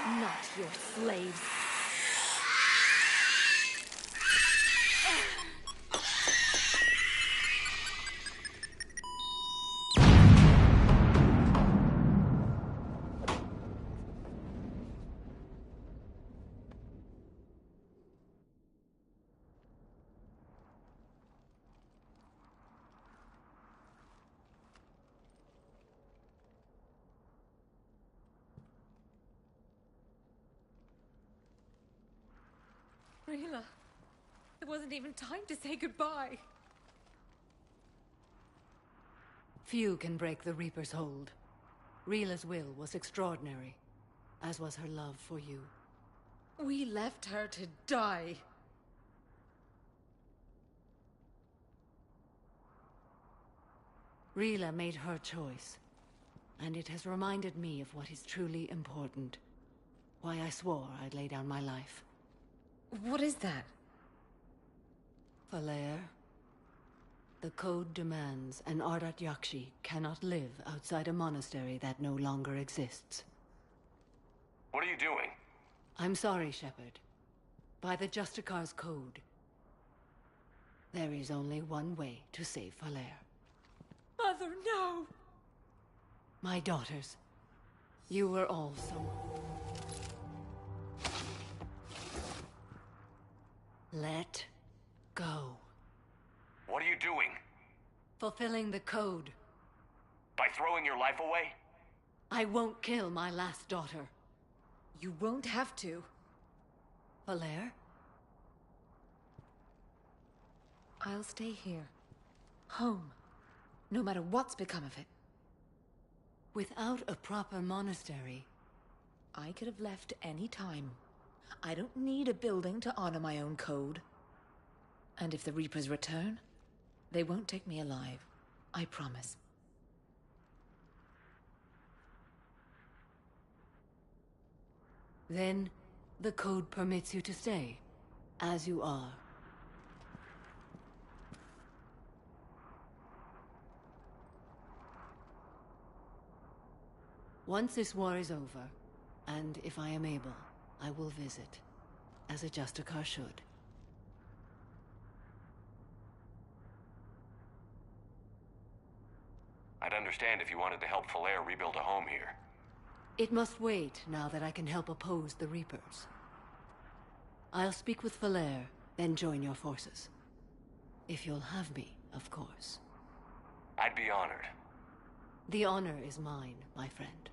We're not your slaves. Rayla, there wasn't even time to say goodbye. Few can break the Reaper's hold. Reela's will was extraordinary, as was her love for you. We left her to die. Reela made her choice, and it has reminded me of what is truly important. Why I swore I'd lay down my life. What is that? Falair, the code demands an Ardat Yakshi cannot live outside a monastery that no longer exists. What are you doing? I'm sorry, Shepard. By the Justicar's code, there is only one way to save Falair. Mother, no! My daughters, you were all so... Let go. What are you doing? Fulfilling the code. By throwing your life away? I won't kill my last daughter. You won't have to. Falair? I'll stay here. Home. No matter what's become of it. Without a proper monastery... I could have left any time. I don't need a building to honor my own code. And if the Reapers return, they won't take me alive. I promise. Then, the code permits you to stay, as you are. Once this war is over, and if I am able, I will visit, as a Justicar should. I'd understand if you wanted to help Falair rebuild a home here. It must wait now that I can help oppose the Reapers. I'll speak with Falair, then join your forces. If you'll have me, of course. I'd be honored. The honor is mine, my friend.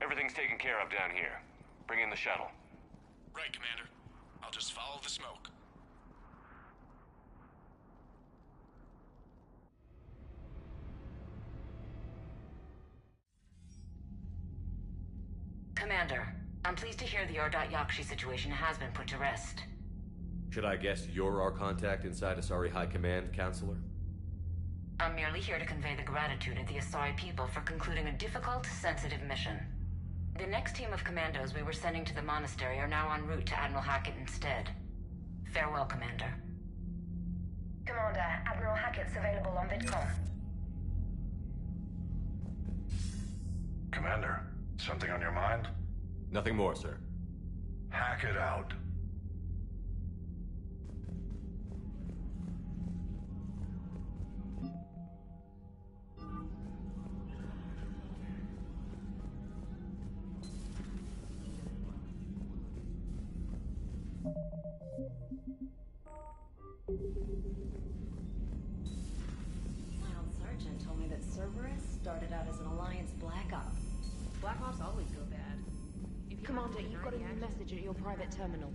Everything's taken care of down here. Bring in the shuttle. Right, Commander. I'll just follow the smoke. Commander, I'm pleased to hear the Ardat Yakshi situation has been put to rest. Should I guess you're our contact inside Asari High Command, Counselor? I'm merely here to convey the gratitude of the Asari people for concluding a difficult, sensitive mission. The next team of commandos we were sending to the monastery are now en route to Admiral Hackett instead. Farewell, Commander. Commander, Admiral Hackett's available on VidCom. Commander, something on your mind? Nothing more, sir. Hackett out. Mild Sergeant told me that Cerberus started out as an Alliance Black Op. Black Ops always go bad. Commander, you've got a new message at your private terminal.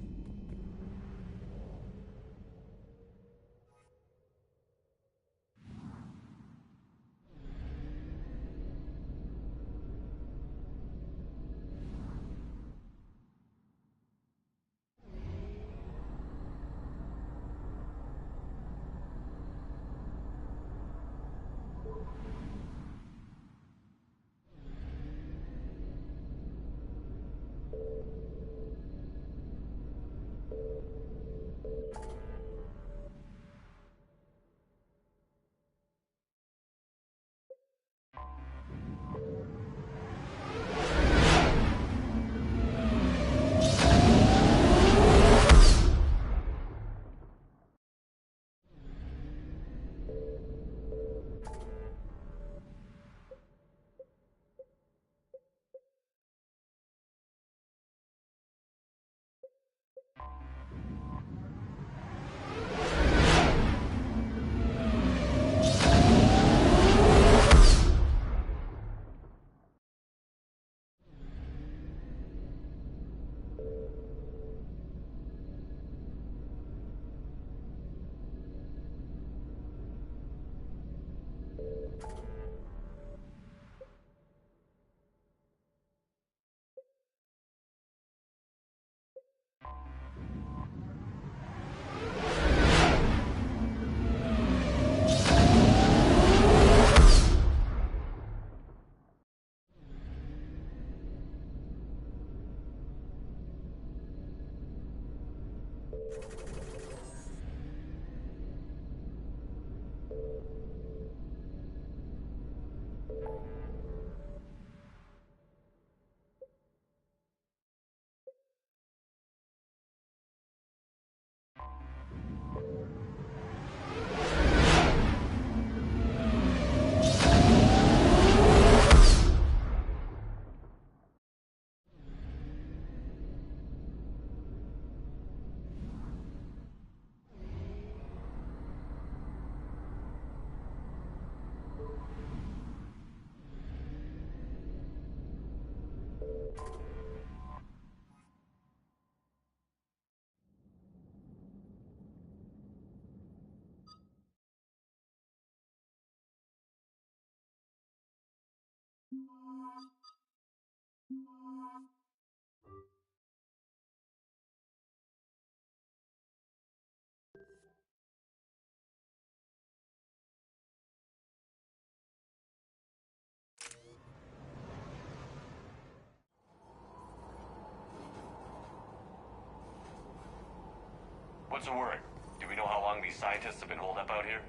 What's the word? Do we know how long these scientists have been holed up out here?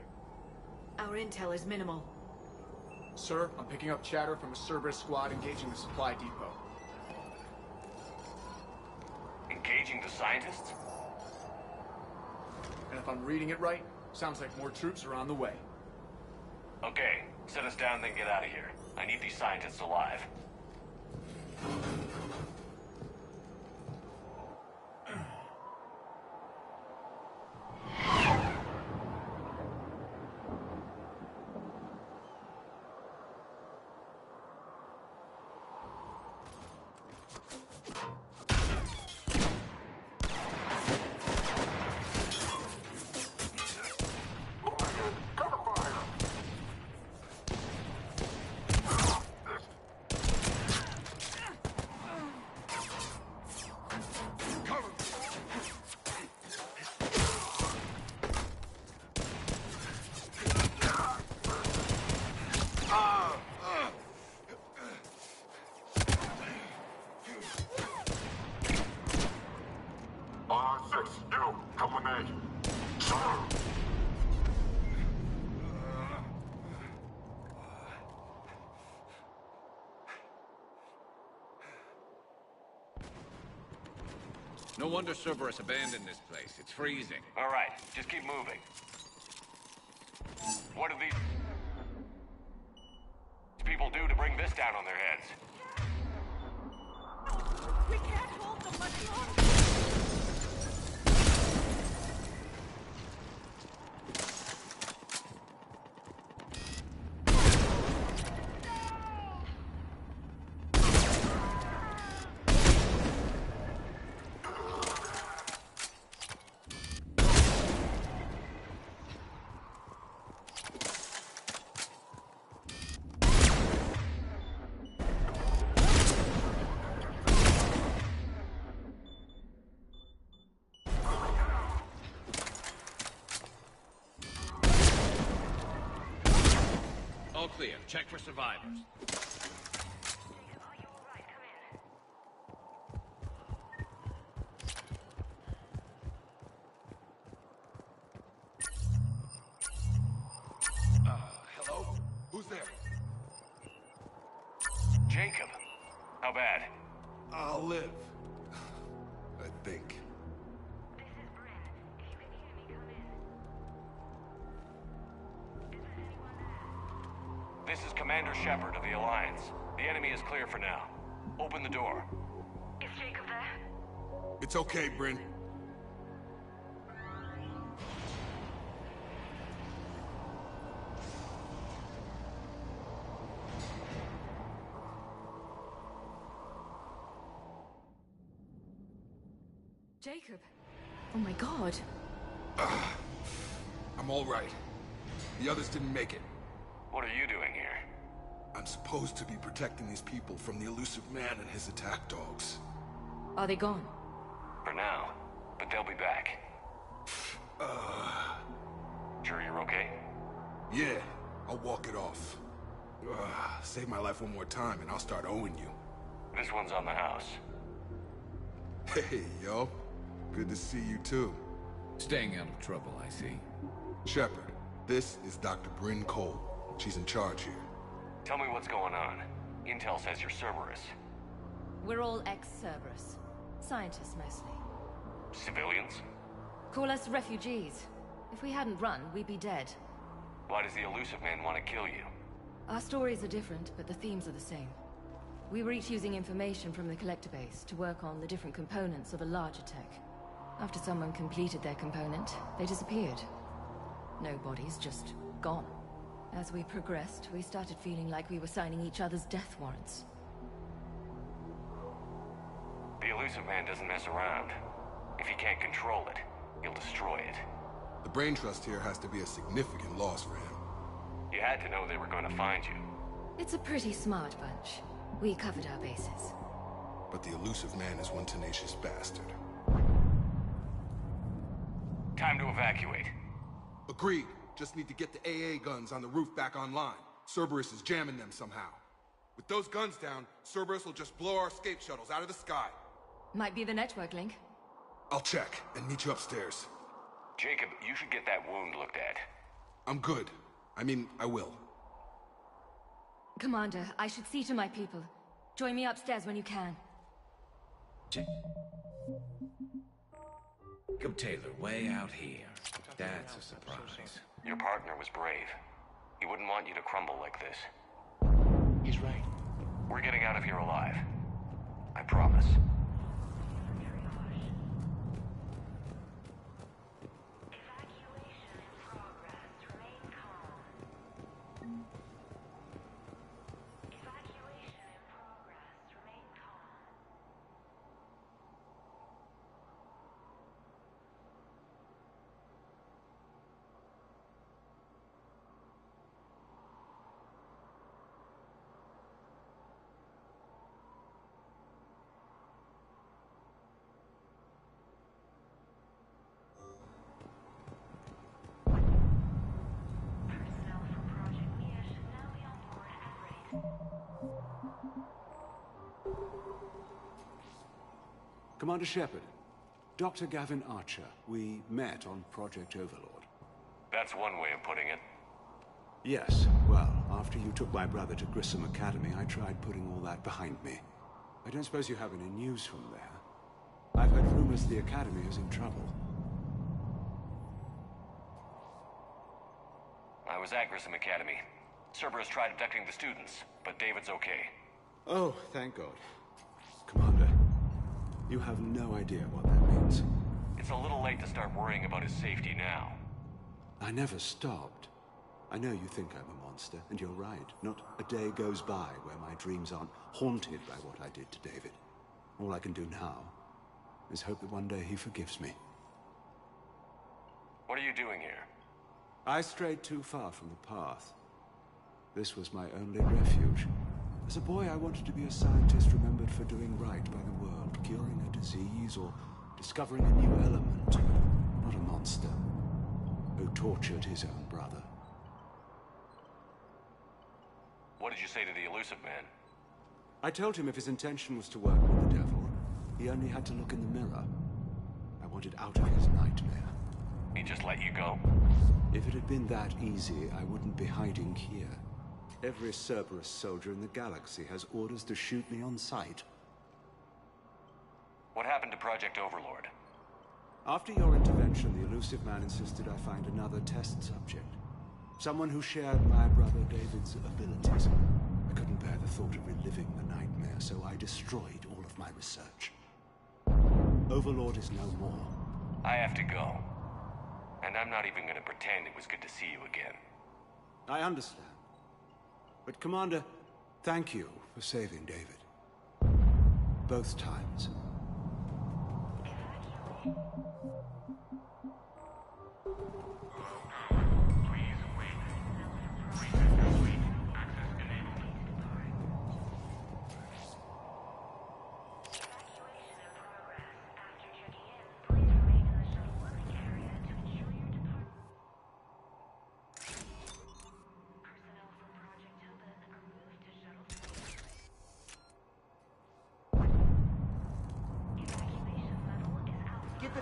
Our intel is minimal. Sir, I'm picking up chatter from a Cerberus squad engaging the supply depot. Engaging the scientists? And if I'm reading it right, sounds like more troops are on the way. Okay, set us down, then get out of here. I need these scientists alive. No wonder Cerberus abandoned this place. It's freezing. All right, just keep moving. What do these people do to bring this down on their heads? We can't hold them much longer. All clear. Check for survivors. Hello? Who's there? Jacob. How bad? I'll live. I think. This is Commander Shepard of the Alliance. The enemy is clear for now. Open the door. Is Jacob there? It's okay, Bryn. Jacob! Oh my god. I'm all right. The others didn't make it. What are you doing here? I'm supposed to be protecting these people from the elusive man and his attack dogs. Are they gone? For now. But they'll be back. Sure you're okay? Yeah, I'll walk it off. Save my life one more time and I'll start owing you. This one's on the house. Hey, yo. Good to see you too. Staying out of trouble, I see. Shepard, this is Dr. Bryn Cole. She's in charge here. Tell me what's going on. Intel says you're Cerberus. We're all ex-Cerberus. Scientists, mostly. Civilians? Call us refugees. If we hadn't run, we'd be dead. Why does the Elusive Man want to kill you? Our stories are different, but the themes are the same. We were each using information from the collector base to work on the different components of a larger tech. After someone completed their component, they disappeared. No bodies, just gone. As we progressed, we started feeling like we were signing each other's death warrants. The Elusive Man doesn't mess around. If he can't control it, he'll destroy it. The brain trust here has to be a significant loss for him. You had to know they were going to find you. It's a pretty smart bunch. We covered our bases. But the Elusive Man is one tenacious bastard. Time to evacuate. Agreed. Just need to get the AA guns on the roof back online. Cerberus is jamming them somehow. With those guns down, Cerberus will just blow our escape shuttles out of the sky. Might be the network link. I'll check and meet you upstairs. Jacob, you should get that wound looked at. I'm good. I mean, I will. Commander, I should see to my people. Join me upstairs when you can. Jacob Taylor, way out here. That's a surprise. Your partner was brave. He wouldn't want you to crumble like this. He's right. We're getting out of here alive. I promise. Commander Shepard, Dr. Gavin Archer, we met on Project Overlord. That's one way of putting it. Yes, well, after you took my brother to Grissom Academy, I tried putting all that behind me. I don't suppose you have any news from there. I've heard rumors the Academy is in trouble. I was at Grissom Academy. Cerberus tried abducting the students, but David's okay. Oh, thank God. Commander, you have no idea what that means. It's a little late to start worrying about his safety now. I never stopped. I know you think I'm a monster, and you're right. Not a day goes by where my dreams aren't haunted by what I did to David. All I can do now is hope that one day he forgives me. What are you doing here? I strayed too far from the path. This was my only refuge. As a boy, I wanted to be a scientist remembered for doing right by the world, curing a disease or discovering a new element. Not a monster who tortured his own brother. What did you say to the Elusive Man? I told him if his intention was to work with the devil, he only had to look in the mirror. I wanted out of his nightmare. He just let you go? If it had been that easy, I wouldn't be hiding here. Every Cerberus soldier in the galaxy has orders to shoot me on sight. What happened to Project Overlord? After your intervention, the Elusive Man insisted I find another test subject. Someone who shared my brother David's abilities. I couldn't bear the thought of reliving the nightmare, so I destroyed all of my research. Overlord is no more. I have to go. And I'm not even gonna pretend it was good to see you again. I understand. But Commander, thank you for saving David. Both times.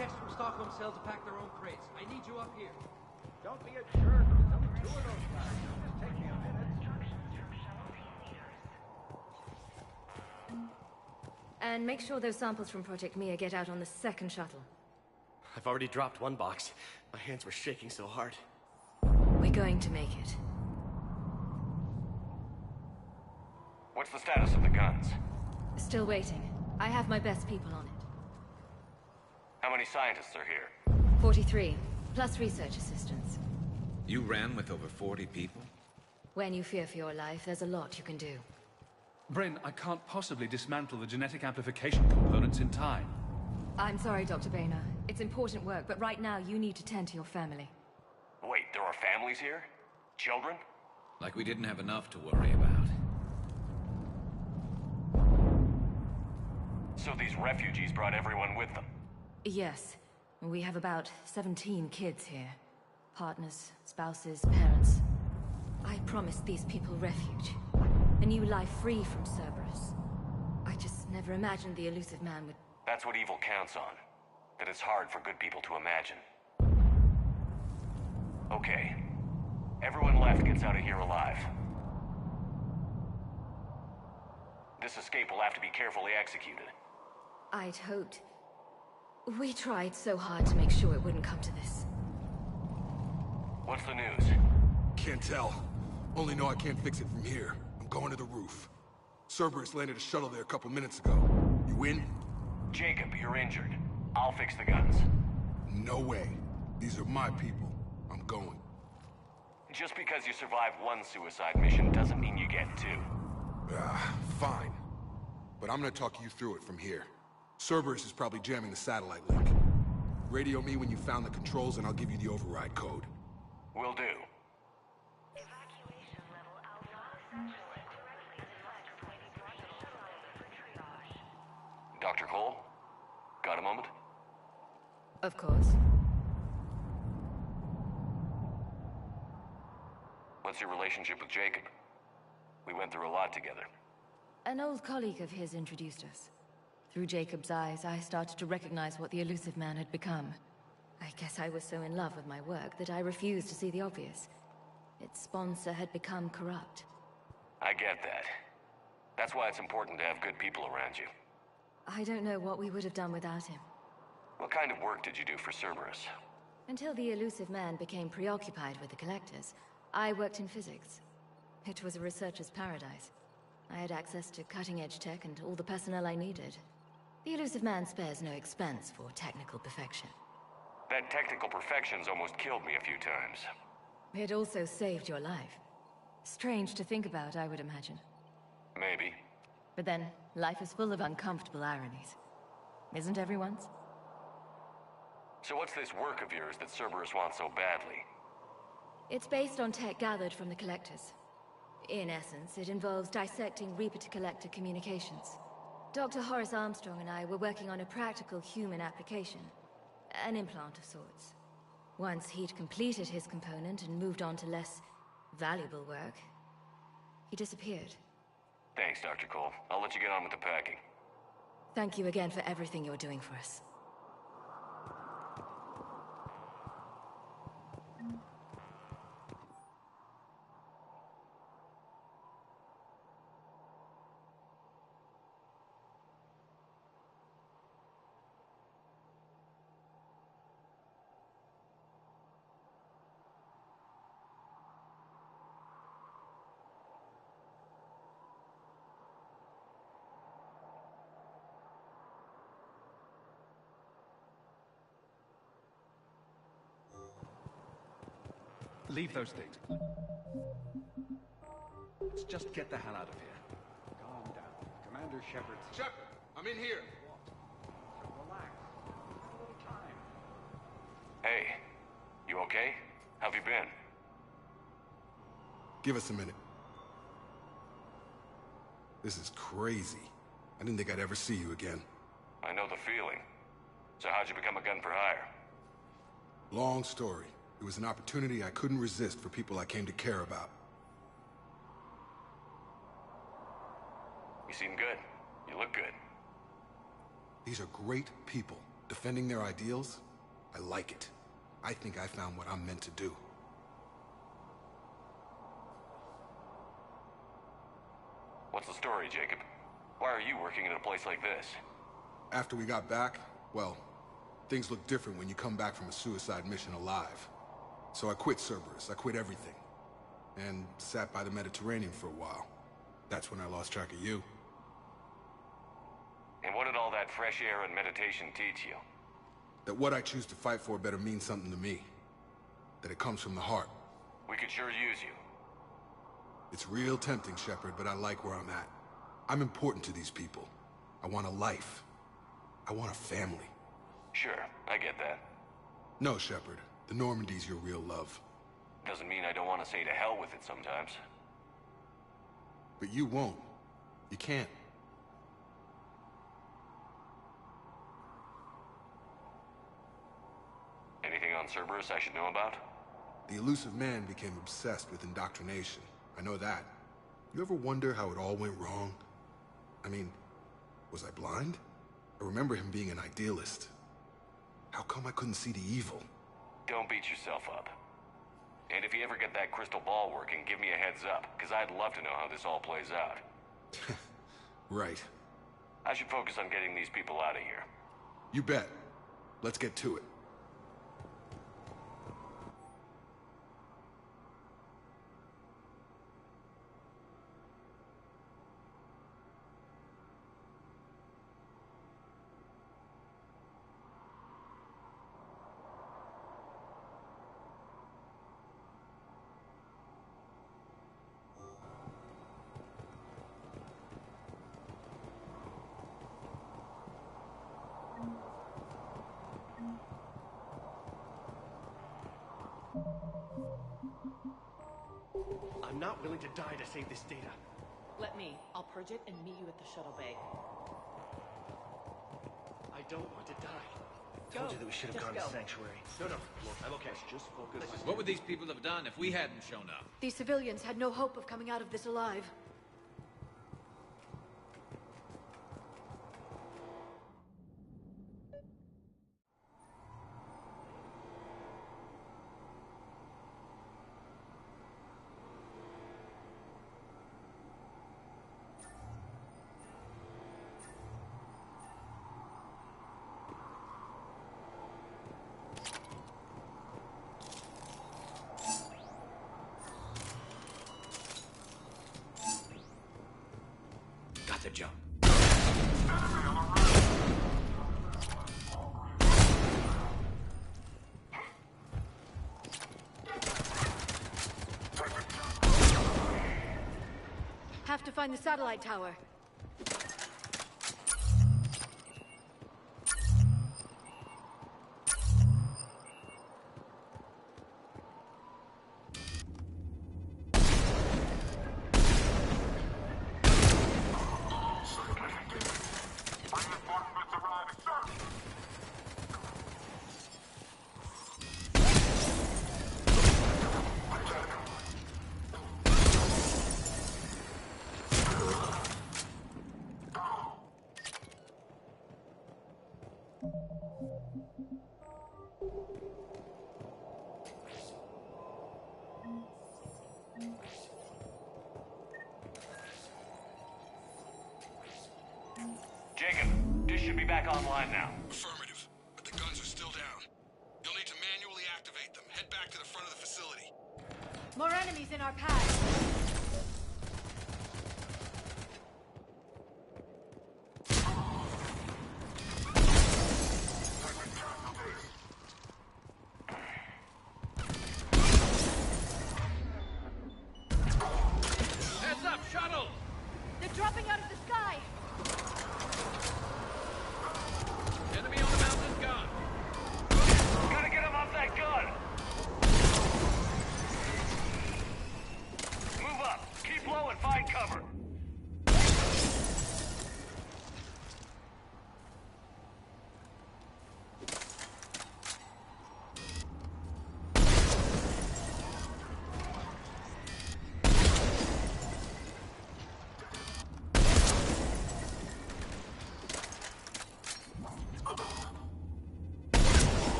text from Stockholm Cell to pack their own crates. I need you up here. Don't be a jerk. There's only 2 of those guys. It'll just take me a minute. And make sure those samples from Project Mia get out on the second shuttle. I've already dropped one box. My hands were shaking so hard. We're going to make it. What's the status of the guns? Still waiting. I have my best people on it. How many scientists are here? 43, plus research assistants. You ran with over 40 people? When you fear for your life, there's a lot you can do. Bryn, I can't possibly dismantle the genetic amplification components in time. I'm sorry, Dr. Boehner. It's important work, but right now you need to tend to your family. Wait, there are families here? Children? Like we didn't have enough to worry about. So these refugees brought everyone with them? Yes. We have about 17 kids here. Partners, spouses, parents. I promised these people refuge. A new life free from Cerberus. I just never imagined the elusive man would... That's what evil counts on. That it's hard for good people to imagine. Okay. Everyone left gets out of here alive. This escape will have to be carefully executed. I'd hoped. We tried so hard to make sure it wouldn't come to this. What's the news? Can't tell. Only know I can't fix it from here. I'm going to the roof. Cerberus landed a shuttle there a couple minutes ago. You in? Jacob, you're injured. I'll fix the guns. No way. These are my people. I'm going. Just because you survived one suicide mission doesn't mean you get 2. Fine. But I'm gonna talk you through it from here. Cerberus is probably jamming the satellite link. Radio me when you found the controls and I'll give you the override code. Will do. Dr. Cole? Got a moment? Of course. What's your relationship with Jacob? We went through a lot together. An old colleague of his introduced us. Through Jacob's eyes, I started to recognize what the elusive man had become. I guess I was so in love with my work that I refused to see the obvious. Its sponsor had become corrupt. I get that. That's why it's important to have good people around you. I don't know what we would have done without him. What kind of work did you do for Cerberus? Until the elusive man became preoccupied with the Collectors, I worked in physics. It was a researcher's paradise. I had access to cutting-edge tech and all the personnel I needed. The elusive man spares no expense for technical perfection. That technical perfection's almost killed me a few times. It also saved your life. Strange to think about, I would imagine. Maybe. But then, life is full of uncomfortable ironies. Isn't everyone's? So what's this work of yours that Cerberus wants so badly? It's based on tech gathered from the Collectors. In essence, it involves dissecting Reaper-to-Collector communications. Dr. Horace Armstrong and I were working on a practical human application. An implant of sorts. Once he'd completed his component and moved on to less valuable work, he disappeared. Thanks, Dr. Cole. I'll let you get on with the packing. Thank you again for everything you're doing for us. Leave those things. Let's just get the hell out of here. Calm down. Commander Shepard. Shepard, I'm in here. Relax. A little time. Hey, you okay? How've you been? Give us a minute. This is crazy. I didn't think I'd ever see you again. I know the feeling. So how'd you become a gun for hire? Long story. It was an opportunity I couldn't resist for people I came to care about. You seem good. You look good. These are great people. Defending their ideals? I like it. I think I found what I'm meant to do. What's the story, Jacob? Why are you working in a place like this? After we got back, well, things look different when you come back from a suicide mission alive. So I quit Cerberus, I quit everything. And sat by the Mediterranean for a while. That's when I lost track of you. And what did all that fresh air and meditation teach you? That what I choose to fight for better mean something to me. That it comes from the heart. We could sure use you. It's real tempting, Shepard, but I like where I'm at. I'm important to these people. I want a life. I want a family. Sure, I get that. No, Shepard. The Normandy's your real love. Doesn't mean I don't want to say to hell with it sometimes. But you won't. You can't. Anything on Cerberus I should know about? The elusive man became obsessed with indoctrination. I know that. You ever wonder how it all went wrong? I mean, was I blind? I remember him being an idealist. How come I couldn't see the evil? Don't beat yourself up. And if you ever get that crystal ball working, give me a heads up, because I'd love to know how this all plays out. Right. I should focus on getting these people out of here. You bet. Let's get to it. I'm not willing to die to save this data. Let me. I'll purge it and meet you at the shuttle bay. I don't want to die. Told you that we should have gone to Sanctuary. No, look, I'm okay. Just focus. What would these people have done if we hadn't shown up? These civilians had no hope of coming out of this alive. Got to jump. Have to find the satellite tower. Jacob, dish should be back online now. Affirmative, but the guns are still down. You'll need to manually activate them. Head back to the front of the facility. More enemies in our path. Heads up, shuttle! They're dropping out of the sky! Enemy on the mountain gun! Gotta get him off that gun!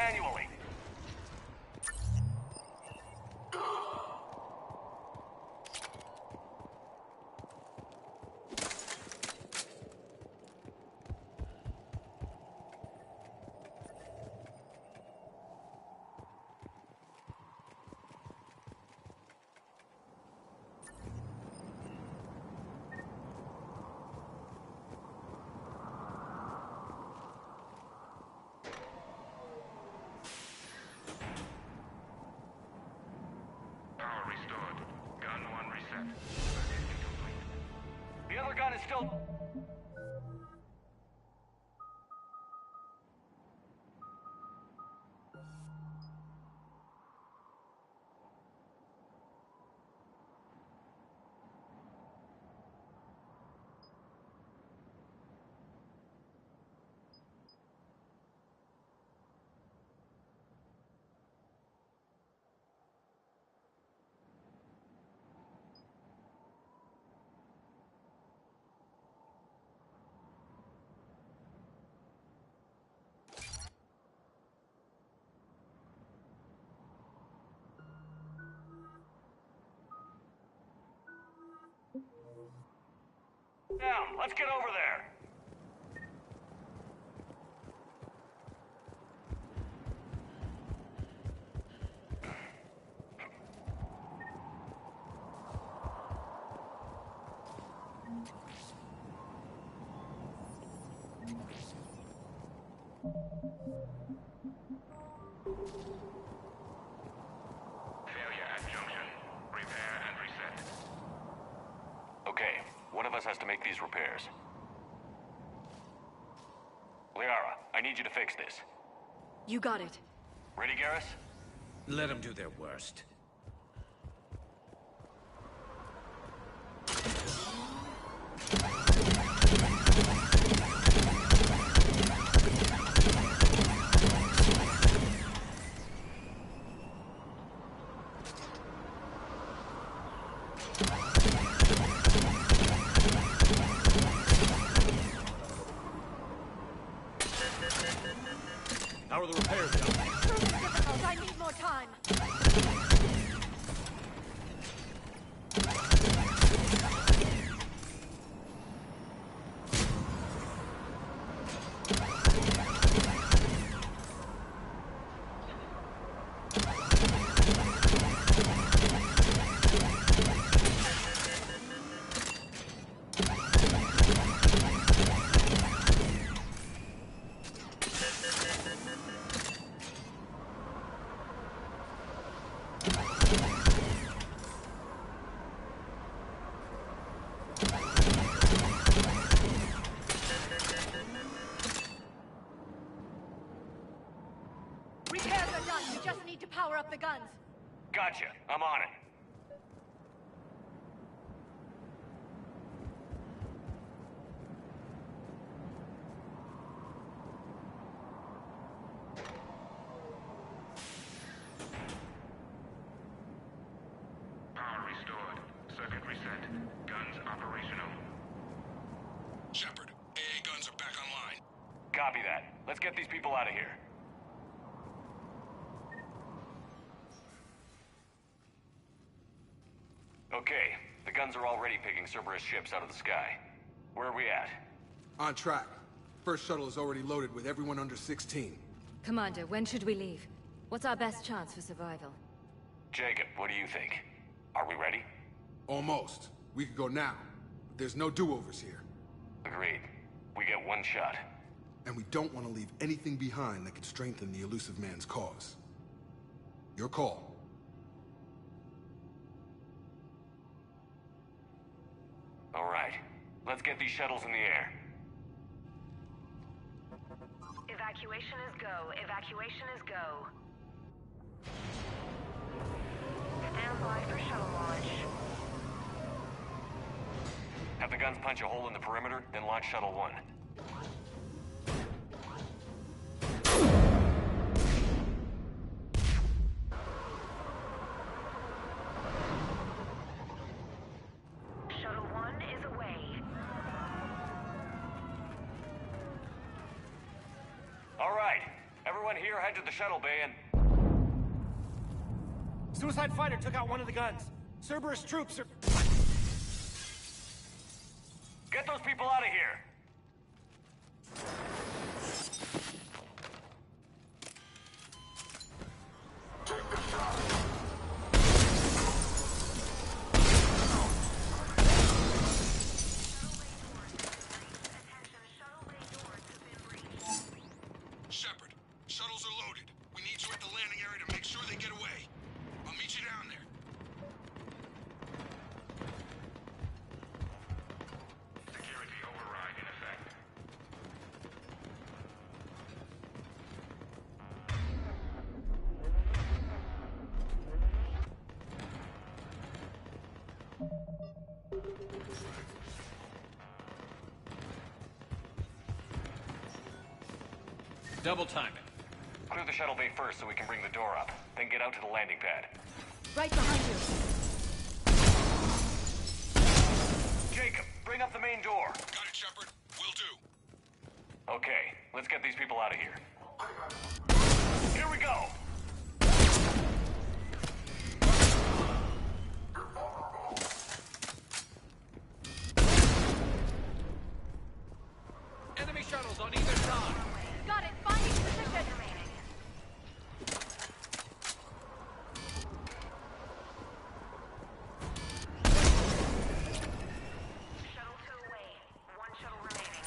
manually. Power restored. Gun 1 reset. The other gun is still... Down. Let's get over there. Failure at junction. Repair and reset. Okay, one of us has to make these repairs. Liara, I need you to fix this. You got it. Ready, Garrus? Let them do their worst. How are the repairs going? Proving difficult. I need more time. Repairs are done. We just need to power up the guns. Gotcha. I'm on it. Power restored. Circuit reset. Guns operational. Shepard, AA guns are back online. Copy that. Let's get these people out of here. Okay, the guns are already picking Cerberus ships out of the sky. Where are we at? On track. First shuttle is already loaded with everyone under 16. Commander, when should we leave? What's our best chance for survival? Jacob, what do you think? Are we ready? Almost. We could go now. But there's no do-overs here. Agreed. We get one shot. And we don't want to leave anything behind that could strengthen the elusive man's cause. Your call. All right. Let's get these shuttles in the air. Evacuation is go. Evacuation is go. Stand by for shuttle launch. Have the guns punch a hole in the perimeter, then launch Shuttle 1. Shuttle 1 is away. All right. Everyone Everyone here head to the shuttle bay and... Suicide fighter took out one of the guns. Cerberus troops are... Get those people out of here! Shepard, shuttles are loaded. We need you at the landing area to make sure they get away. I'll meet you down there. Security override in effect. Double time it. Clear the shuttle bay first so we can bring the door up. Then get out to the landing pad. Right behind you. Jacob, bring up the main door. Got it, Shepard. Will do. Okay, let's get these people out of here. Here we go! Enemy shuttles on either side. Got it. Finding position. Shuttle 2 away. One shuttle remaining.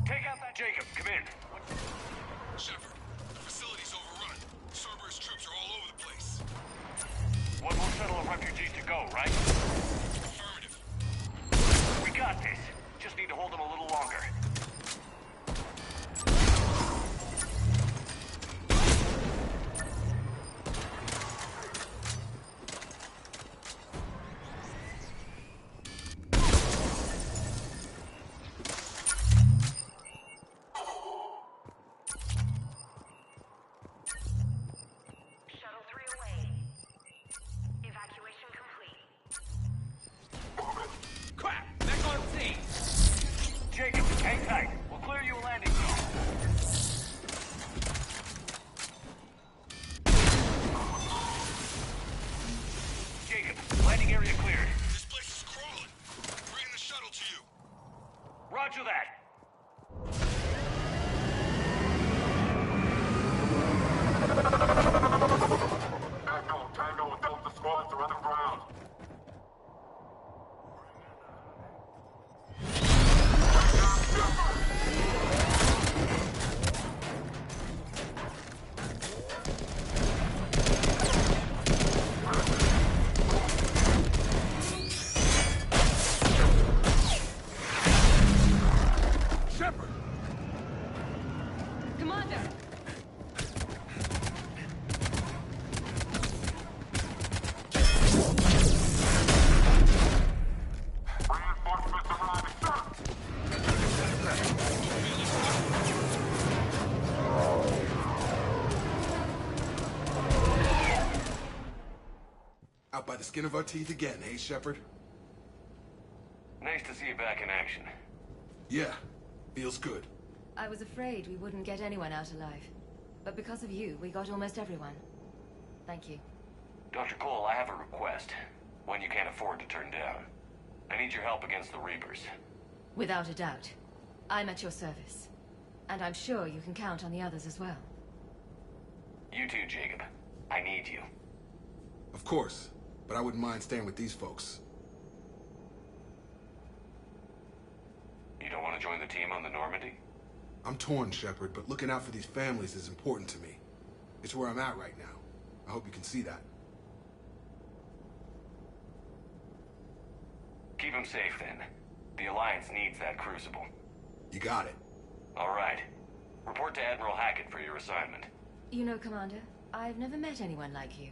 Take out that Jacob. Come in. Shepard, the facility's overrun. Cerberus troops are all over the place. One more shuttle of refugees to go, right? Affirmative. We got this. Just need to hold them a little longer. Shuttle 3 away. Evacuation complete. Crap! Back on scene! Jacob, hang tight. We'll clear you a landing zone. Jacob, landing area cleared. This place is crawling. Bringing the shuttle to you. Roger that. Tango and Delta squads are underground. Shepard! Commander. Reinforcements arriving, sir. Out by the skin of our teeth again, eh, Shepard? Nice to see you back in action. Yeah, feels good. I was afraid we wouldn't get anyone out alive. But because of you, we got almost everyone. Thank you. Dr. Cole, I have a request. One you can't afford to turn down. I need your help against the Reapers. Without a doubt. I'm at your service. And I'm sure you can count on the others as well. You too, Jacob. I need you. Of course, but I wouldn't mind staying with these folks. You don't want to join the team on the Normandy? I'm torn, Shepard, but looking out for these families is important to me. It's where I'm at right now. I hope you can see that. Keep him safe, then. The Alliance needs that crucible. You got it. All right. Report to Admiral Hackett for your assignment. You know, Commander, I've never met anyone like you.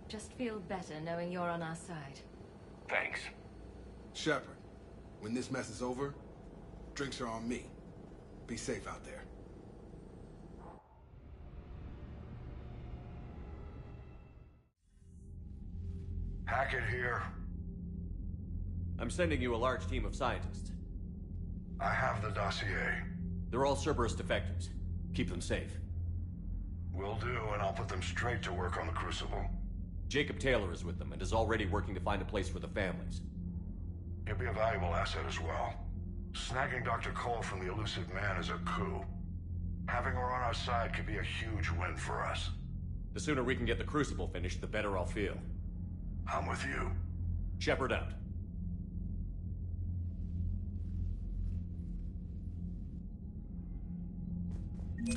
Just feel better knowing you're on our side. Thanks. Shepard, when this mess is over, drinks are on me. Be safe out there. Hackett here. I'm sending you a large team of scientists. I have the dossier. They're all Cerberus defectors. Keep them safe. Will do, and I'll put them straight to work on the Crucible. Jacob Taylor is with them and is already working to find a place for the families. He'll be a valuable asset as well. Snagging Dr. Cole from the elusive man is a coup. Having her on our side could be a huge win for us. The sooner we can get the Crucible finished, the better I'll feel. I'm with you. Shepard out. You